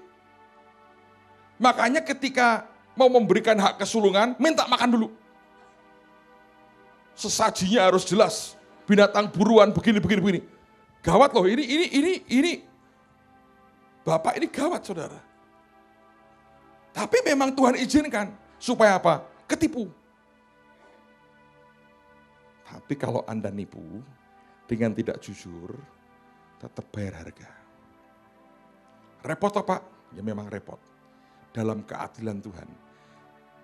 Makanya ketika mau memberikan hak kesulungan, minta makan dulu. Sesajinya harus jelas. Binatang buruan begini. Gawat loh, ini. Bapak ini gawat saudara. Tapi memang Tuhan izinkan. Supaya apa? Ketipu. Tapi kalau Anda nipu dengan tidak jujur, tetap bayar harga. Repot toh Pak? Ya memang repot. Dalam keadilan Tuhan,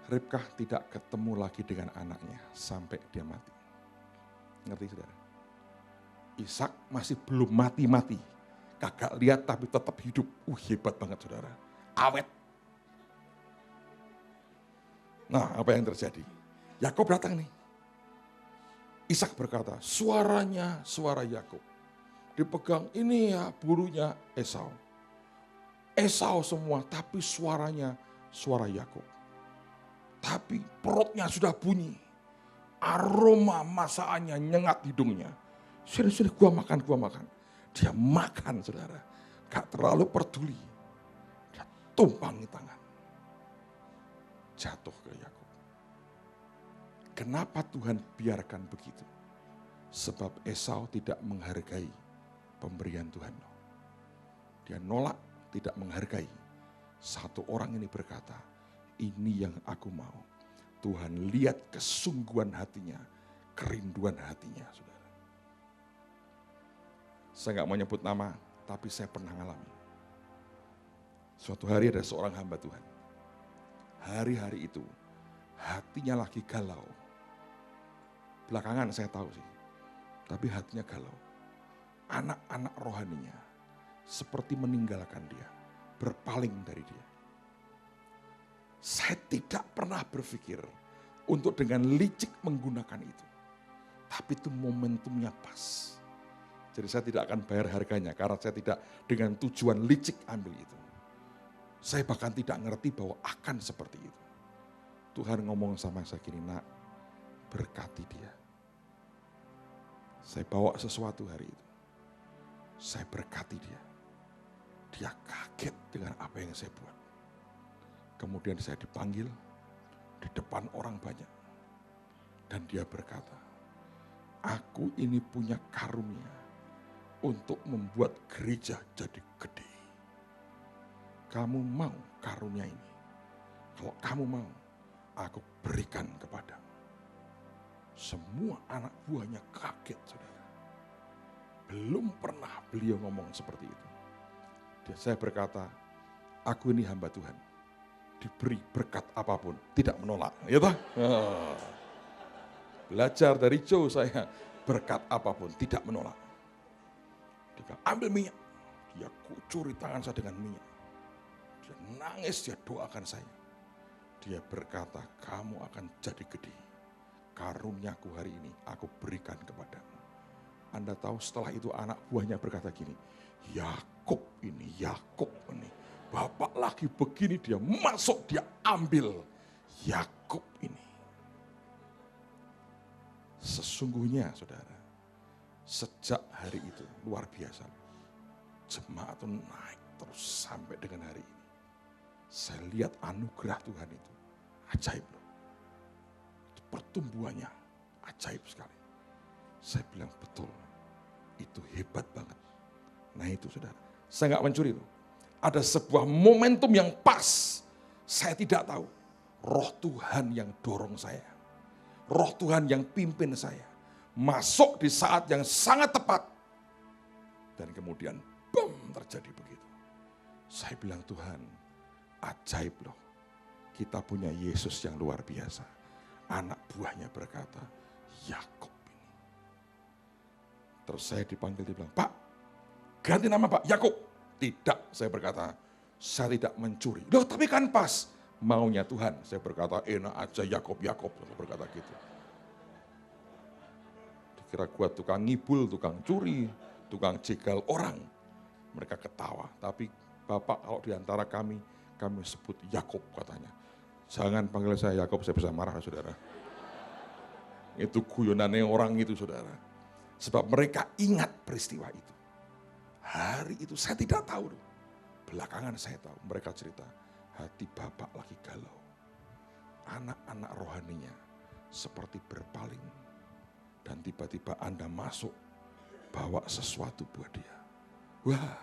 Ribkah tidak ketemu lagi dengan anaknya sampai dia mati. Ngerti saudara? Ishak masih belum mati-mati. Kagak lihat tapi tetap hidup. Hebat banget saudara. Awet. Nah apa yang terjadi? Yakub datang nih. Ishak berkata, suaranya suara Yakub. Dipegang ini ya burunya Esau. Esau semua, tapi suaranya suara Yakub. Tapi perutnya sudah bunyi. Aroma masakannya nyengat hidungnya. Sini gua makan. Dia makan saudara. Gak terlalu peduli. Dia tumpangi tangan. Jatuh ke Yakub. Kenapa Tuhan biarkan begitu? Sebab Esau tidak menghargai pemberian Tuhan. Dia nolak, tidak menghargai. Satu orang ini berkata, ini yang aku mau. Tuhan lihat kesungguhan hatinya, kerinduan hatinya, saudara. Saya nggak mau nyebut nama, tapi saya pernah ngalami. Suatu hari ada seorang hamba Tuhan. Hari-hari itu, hatinya lagi galau. Belakangan saya tahu sih, tapi hatinya galau. Anak-anak rohaninya seperti meninggalkan dia, berpaling dari dia. Saya tidak pernah berpikir untuk dengan licik menggunakan itu. Tapi itu momentumnya pas. Jadi saya tidak akan bayar harganya karena saya tidak dengan tujuan licik ambil itu. Saya bahkan tidak ngerti bahwa akan seperti itu. Tuhan ngomong sama saya gini, nak, berkati dia. Saya bawa sesuatu hari itu. Saya berkati dia. Dia kaget dengan apa yang saya buat. Kemudian saya dipanggil di depan orang banyak. Dan dia berkata, aku ini punya karunia untuk membuat gereja jadi gede. Kamu mau karunia ini? Kalau kamu mau, aku berikan kepadamu. Semua anak buahnya kaget, saudara. Belum pernah beliau ngomong seperti itu. Dan saya berkata, aku ini hamba Tuhan. Diberi berkat apapun, tidak menolak. Ya toh? Belajar dari Joe saya, berkat apapun, tidak menolak. Dia ambil minyak. Dia kucuri tangan saya dengan minyak. Dia nangis, dia doakan saya. Dia berkata, kamu akan jadi gede. Karuniaku hari ini aku berikan kepadamu. Anda tahu setelah itu anak buahnya berkata gini, Yakub ini Bapak lagi begini, dia masuk, dia ambil Yakub ini. Sesungguhnya saudara, sejak hari itu luar biasa. Jemaat itu naik terus sampai dengan hari ini. Saya lihat anugerah Tuhan itu ajaib loh. Pertumbuhannya ajaib sekali. Saya bilang betul, itu hebat banget. Nah itu saudara, saya nggak mencuri loh. Ada sebuah momentum yang pas, saya tidak tahu. Roh Tuhan yang dorong saya. Roh Tuhan yang pimpin saya. Masuk di saat yang sangat tepat. Dan kemudian, bam, terjadi begitu. Saya bilang, Tuhan, ajaib loh. Kita punya Yesus yang luar biasa. Anak buahnya berkata, Yakub ini. Terus saya dipanggil, dia bilang, Pak, ganti nama Pak, Yakub. Tidak, saya berkata, saya tidak mencuri. Loh, tapi kan pas. Maunya Tuhan, saya berkata, enak aja Yakub, saya berkata gitu. Dikira gua tukang ngibul, tukang curi, tukang jegal orang. Mereka ketawa, tapi Bapak kalau diantara kami sebut Yakub katanya. Jangan panggil saya Yakub, saya bisa marah saudara. Itu guyonannya orang itu saudara. Sebab mereka ingat peristiwa itu. Hari itu saya tidak tahu. Belakangan saya tahu, mereka cerita. Hati Bapak lagi galau. Anak-anak rohaninya seperti berpaling. Dan tiba-tiba Anda masuk, bawa sesuatu buat dia. Wah,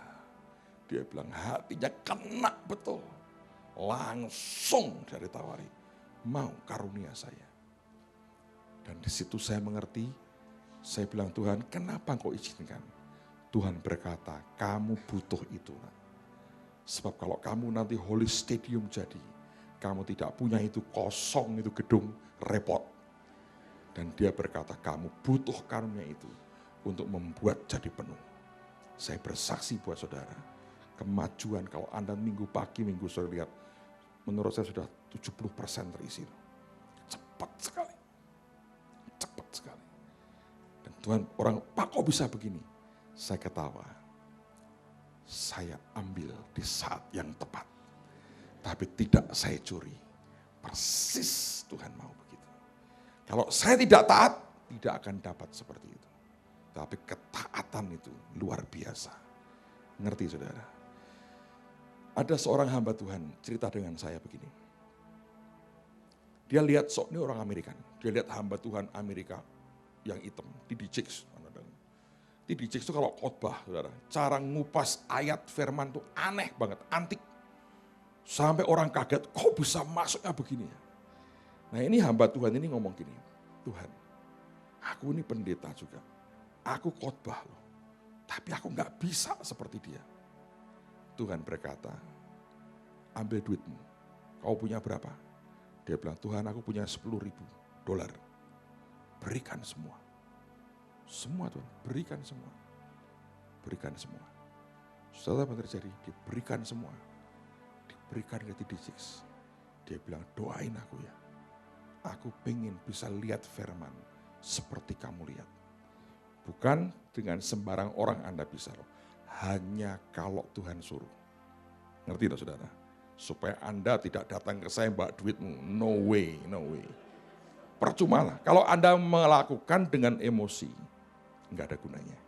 dia bilang hatinya kena betul. Langsung dari tawari, mau karunia saya. Dan di situ saya mengerti, saya bilang Tuhan kenapa engkau izinkan? Tuhan berkata kamu butuh itu. Sebab kalau kamu nanti Holy Stadium jadi, kamu tidak punya itu, kosong itu gedung, repot. Dan dia berkata kamu butuh karunia itu untuk membuat jadi penuh. Saya bersaksi buat saudara, kemajuan kalau Anda minggu pagi, minggu sore lihat, menurut saya sudah 70% terisi. Cepat sekali. Cepat sekali. Dan Tuhan orang, Pak kok bisa begini? Saya ketawa. Saya ambil di saat yang tepat. Tapi tidak saya curi. Persis Tuhan mau begitu. Kalau saya tidak taat, tidak akan dapat seperti itu. Tapi ketaatan itu luar biasa. Ngerti saudara? Ada seorang hamba Tuhan cerita dengan saya begini. Dia lihat, ini orang Amerika. Dia lihat hamba Tuhan Amerika yang hitam, TD Jakes. TD Jakes itu kalau khotbah, saudara, cara ngupas ayat firman itu aneh banget, antik. Sampai orang kaget, kok bisa masuknya begini ya? Nah ini hamba Tuhan ini ngomong gini, Tuhan, aku ini pendeta juga. Aku khotbah loh, tapi aku gak bisa seperti dia. Tuhan berkata, ambil duitmu, kau punya berapa? Dia bilang, Tuhan aku punya $10.000, berikan semua. Semua Tuhan, berikan semua. Berikan semua. Setelah apa terjadi? Diberikan semua. Diberikan ke TD Jakes. Dia bilang, doain aku ya. Aku pengen bisa lihat firman seperti kamu lihat. Bukan dengan sembarang orang Anda bisa loh. Hanya kalau Tuhan suruh. Ngerti tak saudara? Supaya Anda tidak datang ke saya mbak duitmu. No way, no way. Percuma lah. Kalau Anda melakukan dengan emosi, nggak ada gunanya.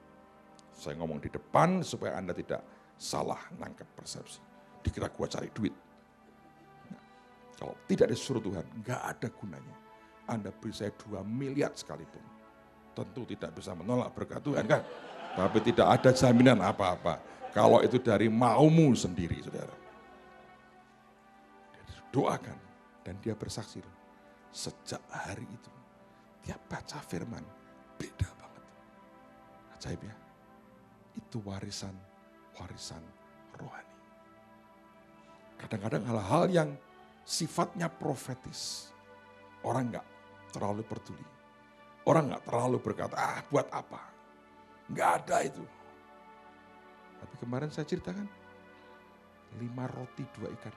Saya ngomong di depan supaya Anda tidak salah nangkep persepsi. Dikira gua cari duit. Nah, kalau tidak disuruh Tuhan, nggak ada gunanya. Anda beri saya 2 miliar sekalipun. Tentu tidak bisa menolak berkat Tuhan kan. Tapi tidak ada jaminan apa-apa. Kalau itu dari maumu sendiri saudara. Dia doakan dan dia bersaksi. Sejak hari itu, dia baca firman, beda banget. Ajaib ya, itu warisan rohani. Kadang-kadang hal-hal yang sifatnya profetis, orang gak terlalu peduli. Orang gak terlalu berkata, buat apa? Gak ada itu. Tapi kemarin saya ceritakan, 5 roti 2 ikan.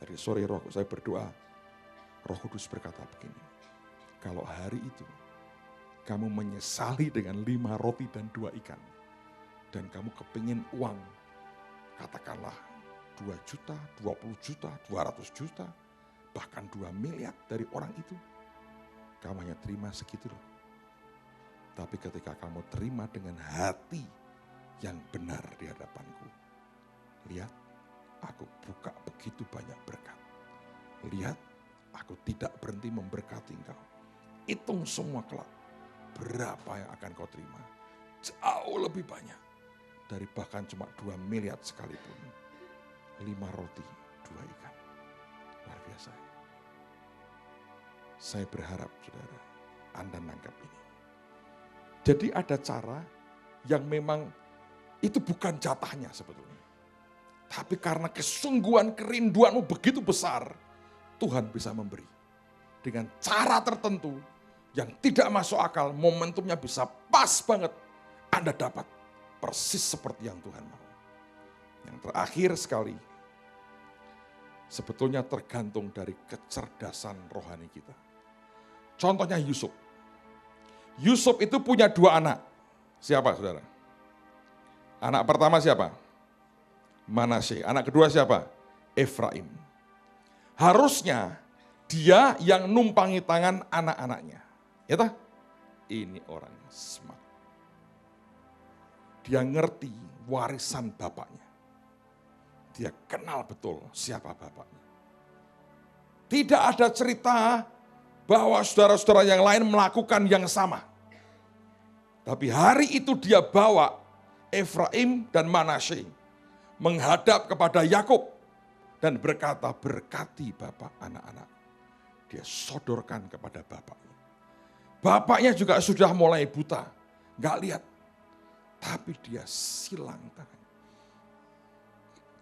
Dari sore saya berdoa, Roh Kudus berkata begini, kalau hari itu kamu menyesali dengan 5 roti dan 2 ikan, dan kamu kepingin uang, katakanlah 2 juta, 20 juta, 200 juta, bahkan 2 miliar dari orang itu. Kamu hanya terima segitu loh. Tapi ketika kamu terima dengan hati yang benar di hadapanku, lihat, aku buka begitu banyak berkat. Lihat, aku tidak berhenti memberkati engkau. Hitung semua kelak, berapa yang akan kau terima. Jauh lebih banyak dari bahkan cuma 2 miliar sekalipun. 5 roti, 2 ikan. Luar biasa. Saya berharap saudara, Anda nangkap ini. Jadi ada cara yang memang itu bukan jatahnya sebetulnya. Tapi karena kesungguhan kerinduanmu begitu besar, Tuhan bisa memberi. Dengan cara tertentu yang tidak masuk akal, momentumnya bisa pas banget. Anda dapat persis seperti yang Tuhan mau. Yang terakhir sekali, sebetulnya tergantung dari kecerdasan rohani kita. Contohnya Yusuf. Yusuf itu punya 2 anak. Siapa saudara? Anak pertama siapa? Manasye. Anak kedua siapa? Efraim. Harusnya dia yang numpangi tangan anak-anaknya. Ya toh? Ini orang smart. Dia ngerti warisan bapaknya. Dia kenal betul siapa bapaknya. Tidak ada cerita bahwa saudara-saudara yang lain melakukan yang sama. Tapi hari itu dia bawa Efraim dan Manasye menghadap kepada Yakub dan berkata, berkati bapak anak-anak. Dia sodorkan kepada bapaknya. Bapaknya juga sudah mulai buta, gak lihat. Tapi dia silang tangan.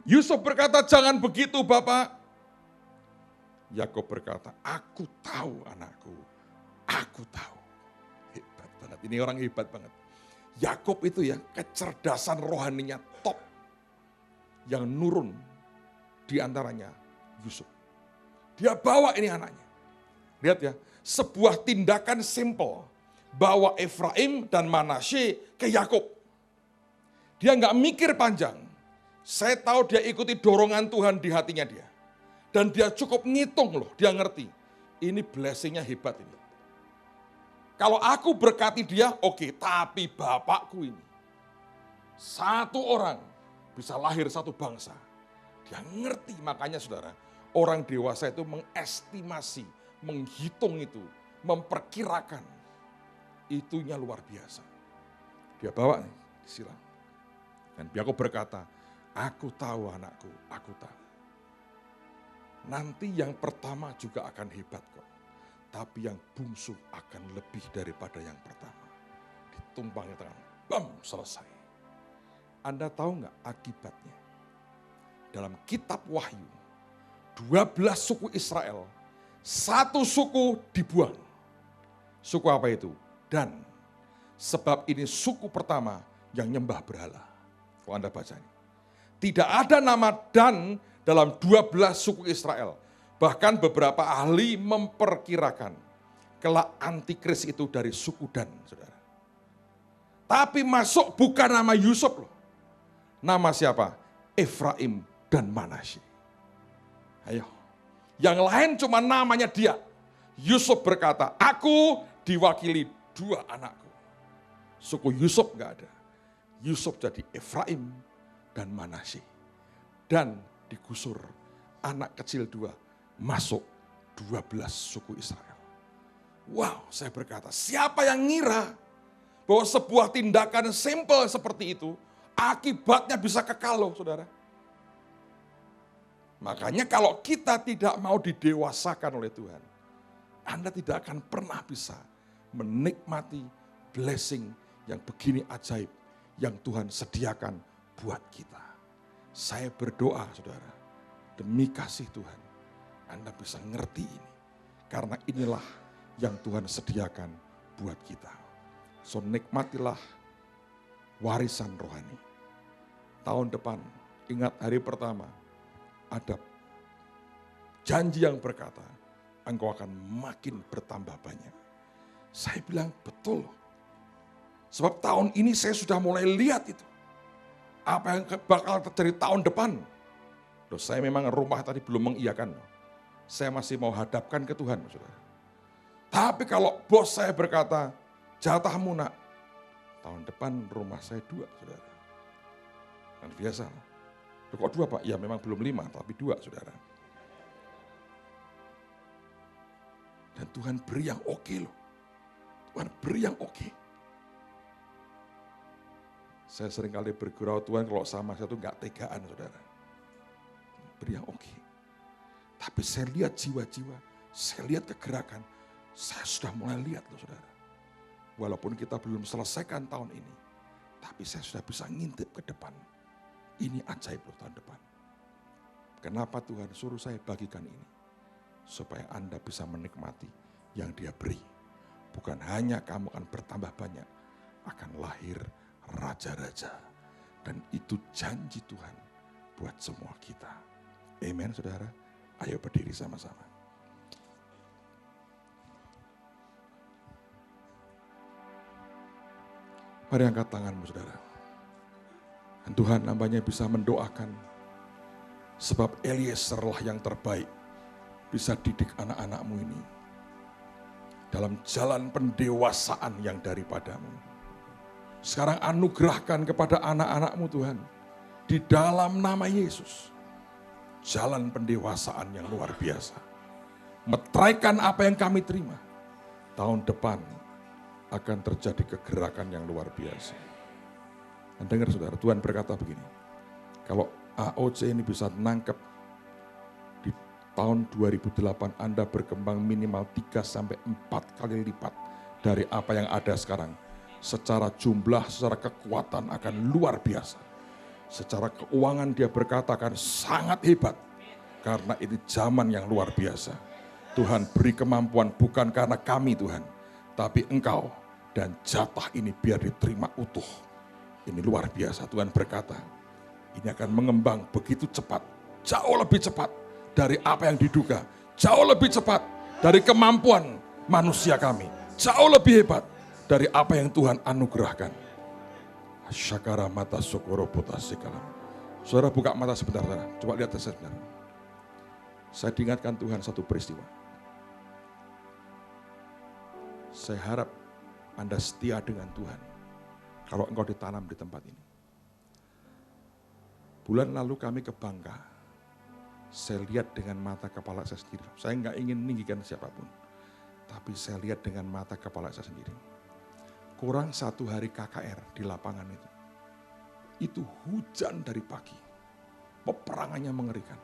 Yusuf berkata, jangan begitu bapak. Yakub berkata, aku tahu anakku, aku tahu. Hebat banget, ini orang hebat banget. Yakub itu ya kecerdasan rohaninya top. Yang nurun di antaranya Yusuf. Dia bawa ini anaknya. Lihat ya, sebuah tindakan simple. Bawa Efraim dan Manasye ke Yakub. Dia nggak mikir panjang. Saya tahu dia ikuti dorongan Tuhan di hatinya dia. Dan dia cukup ngitung loh, dia ngerti. Ini blessingnya hebat ini. Kalau aku berkati dia, oke, tapi bapakku ini. 1 orang bisa lahir 1 bangsa. Dia ngerti, makanya saudara, orang dewasa itu mengestimasi, menghitung itu, memperkirakan. Itunya luar biasa. Dia bawa nih, silang. Dan Yakub berkata, aku tahu anakku, aku tahu. Nanti yang pertama juga akan hebat kok. Tapi yang bungsu akan lebih daripada yang pertama. Ditumpangi tangan, bam, selesai. Anda tahu nggak akibatnya? Dalam kitab Wahyu, 12 suku Israel, 1 suku dibuang. Suku apa itu? Dan. Sebab ini suku pertama yang nyembah berhala. Kalau Anda baca ini. Tidak ada nama Dan dalam 12 suku Israel. Bahkan beberapa ahli memperkirakan kelak antikris itu dari suku Dan, saudara. Tapi masuk bukan nama Yusuf loh. Nama siapa? Efraim dan Manasye. Ayo. Yang lain cuma namanya dia. Yusuf berkata, aku diwakili 2 anakku. Suku Yusuf enggak ada. Yusuf jadi Efraim dan Manasye. Dan digusur anak kecil 2 masuk 12 suku Israel. Wow, saya berkata, siapa yang ngira bahwa sebuah tindakan simple seperti itu akibatnya bisa kekal loh saudara. Makanya kalau kita tidak mau didewasakan oleh Tuhan, Anda tidak akan pernah bisa menikmati blessing yang begini ajaib yang Tuhan sediakan buat kita. Saya berdoa saudara, demi kasih Tuhan, Anda bisa ngerti ini. Karena inilah yang Tuhan sediakan buat kita. So nikmatilah warisan rohani. Tahun depan, ingat hari pertama, ada janji yang berkata, engkau akan makin bertambah banyak. Saya bilang betul. Sebab tahun ini saya sudah mulai lihat itu. Apa yang bakal terjadi tahun depan? Loh, saya memang rumah tadi belum mengiyakan. Saya masih mau hadapkan ke Tuhan, saudara. Tapi kalau bos saya berkata, jatahmu nak, tahun depan rumah saya 2, saudara. Kan biasa. Loh, kok 2 Pak? Ya memang belum 5, tapi 2, saudara. Dan Tuhan beri yang oke loh. Tuhan beri yang oke. Saya seringkali bergurau Tuhan kalau sama saya itu enggak tegaan, saudara. Beri yang oke. Tapi saya lihat jiwa-jiwa, saya lihat kegerakan, saya sudah mulai lihat loh saudara. Walaupun kita belum selesaikan tahun ini, tapi saya sudah bisa ngintip ke depan. Ini ajaib loh tahun depan. Kenapa Tuhan suruh saya bagikan ini? Supaya Anda bisa menikmati yang Dia beri. Bukan hanya kamu akan bertambah banyak, akan lahir raja-raja. Dan itu janji Tuhan buat semua kita. Amen saudara. Ayo berdiri sama-sama. Mari angkat tanganmu saudara. Dan Tuhan nampaknya bisa mendoakan. Sebab Eliezer lah yang terbaik. Bisa didik anak-anakmu ini. Dalam jalan pendewasaan yang daripadamu. Sekarang anugerahkan kepada anak-anakmu Tuhan. Di dalam nama Yesus. Jalan pendewasaan yang luar biasa. Meteraikan apa yang kami terima. Tahun depan akan terjadi kegerakan yang luar biasa. Dan dengar saudara, Tuhan berkata begini. Kalau AOC ini bisa nangkep di tahun 2008 Anda berkembang minimal 3-4 kali lipat dari apa yang ada sekarang. Secara jumlah, secara kekuatan akan luar biasa. Secara keuangan dia berkata akan sangat hebat. Karena ini zaman yang luar biasa. Tuhan beri kemampuan bukan karena kami Tuhan. Tapi Engkau dan jatah ini biar diterima utuh. Ini luar biasa Tuhan berkata. Ini akan mengembang begitu cepat. Jauh lebih cepat dari apa yang diduga. Jauh lebih cepat dari kemampuan manusia kami. Jauh lebih hebat dari apa yang Tuhan anugerahkan. Syakara mata sokoro potasi kalam. Saudara buka mata sebentar, saudara. Coba lihat saya sebentar. Saya diingatkan Tuhan satu peristiwa. Saya harap Anda setia dengan Tuhan. Kalau engkau ditanam di tempat ini. Bulan lalu kami ke Bangka. Saya lihat dengan mata kepala saya sendiri. Saya enggak ingin meninggikan siapapun. Tapi saya lihat dengan mata kepala saya sendiri. Kurang 1 hari KKR di lapangan itu. Itu hujan dari pagi. Peperangannya mengerikan.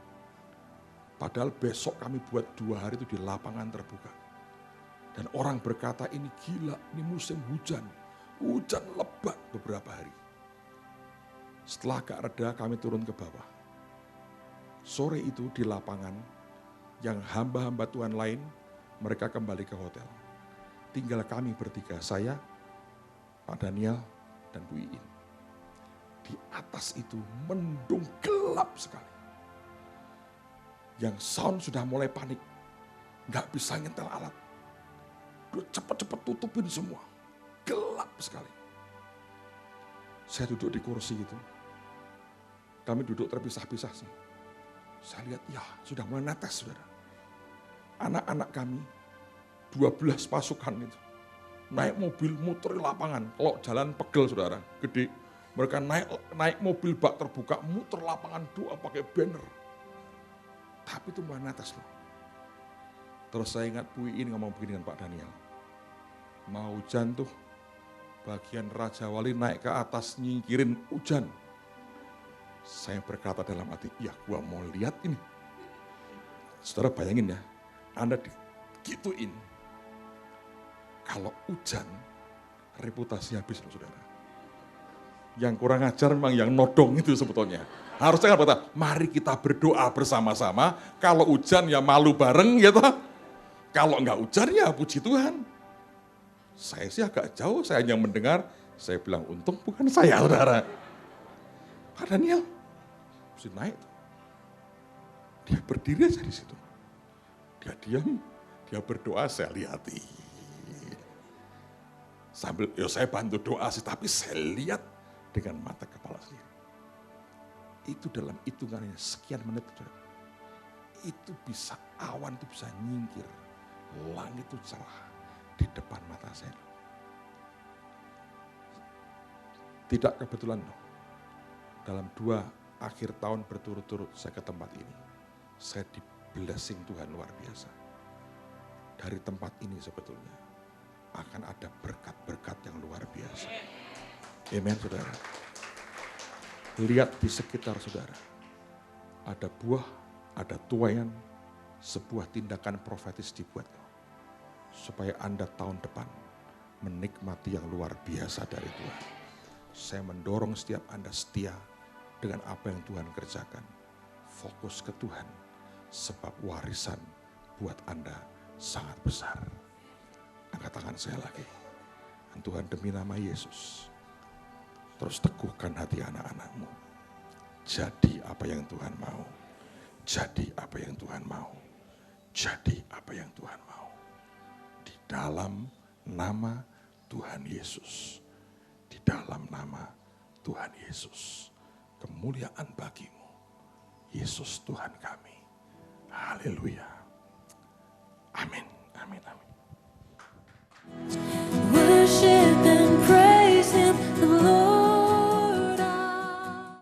Padahal besok kami buat 2 hari itu di lapangan terbuka. Dan orang berkata ini gila, ini musim hujan. Hujan lebat beberapa hari. Setelah agak reda kami turun ke bawah. Sore itu di lapangan yang hamba-hamba Tuhan lain mereka kembali ke hotel. Tinggal kami bertiga, saya, Pak Daniel, dan Bu Iin. Di atas itu mendung gelap sekali. Yang sound sudah mulai panik. Gak bisa nyetel alat. Udah cepet-cepet tutupin semua. Gelap sekali. Saya duduk di kursi itu. Kami duduk terpisah-pisah sih. Saya lihat, ya sudah mulai netes saudara. Anak-anak kami, 12 pasukan itu. Naik mobil muter lapangan, kalau jalan pegel saudara, gede. Mereka naik mobil bak terbuka, muter lapangan doa pakai banner. Tapi itu mulai netes loh. Terus saya ingat Bu Iin ngomong begini dengan Pak Daniel. Mau hujan tuh, bagian Raja Wali naik ke atas nyingkirin hujan. Saya berkata dalam hati, ya gua mau lihat ini. Saudara bayangin ya, Anda digituin. Kalau hujan, reputasi habis loh saudara. Yang kurang ajar memang yang nodong itu sebetulnya. Harusnya kan berkata, mari kita berdoa bersama-sama. Kalau hujan ya malu bareng gitu. Kalau enggak hujan ya puji Tuhan. Saya sih agak jauh, saya hanya mendengar. Saya bilang untung bukan saya saudara. Pak Daniel, mesti naik. Dia berdiri aja di situ. Dia diam, dia berdoa, saya lihati. Sambil, ya saya bantu doa sih, tapi saya lihat dengan mata kepala sendiri. itu dalam hitungannya sekian menit, itu bisa, awan itu bisa nyingkir, langit itu cerah di depan mata saya. Tidak kebetulan loh, dalam 2 akhir tahun berturut-turut saya ke tempat ini, saya di blessing Tuhan luar biasa. Dari tempat ini sebetulnya akan ada berkat-berkat yang luar biasa. Amen, saudara. Lihat di sekitar saudara, ada buah, ada tuaian, sebuah tindakan profetis dibuat supaya Anda tahun depan menikmati yang luar biasa dari Tuhan. Saya mendorong setiap Anda setia dengan apa yang Tuhan kerjakan. Fokus ke Tuhan, sebab warisan buat Anda sangat besar. Angkat tangan saya lagi. Dan Tuhan, demi nama Yesus, terus teguhkan hati anak-anak-Mu. Jadi apa yang Tuhan mau. Jadi apa yang Tuhan mau. Jadi apa yang Tuhan mau. Di dalam nama Tuhan Yesus. Di dalam nama Tuhan Yesus. Kemuliaan bagi-Mu, Yesus Tuhan kami. Haleluya. Amin. Amin.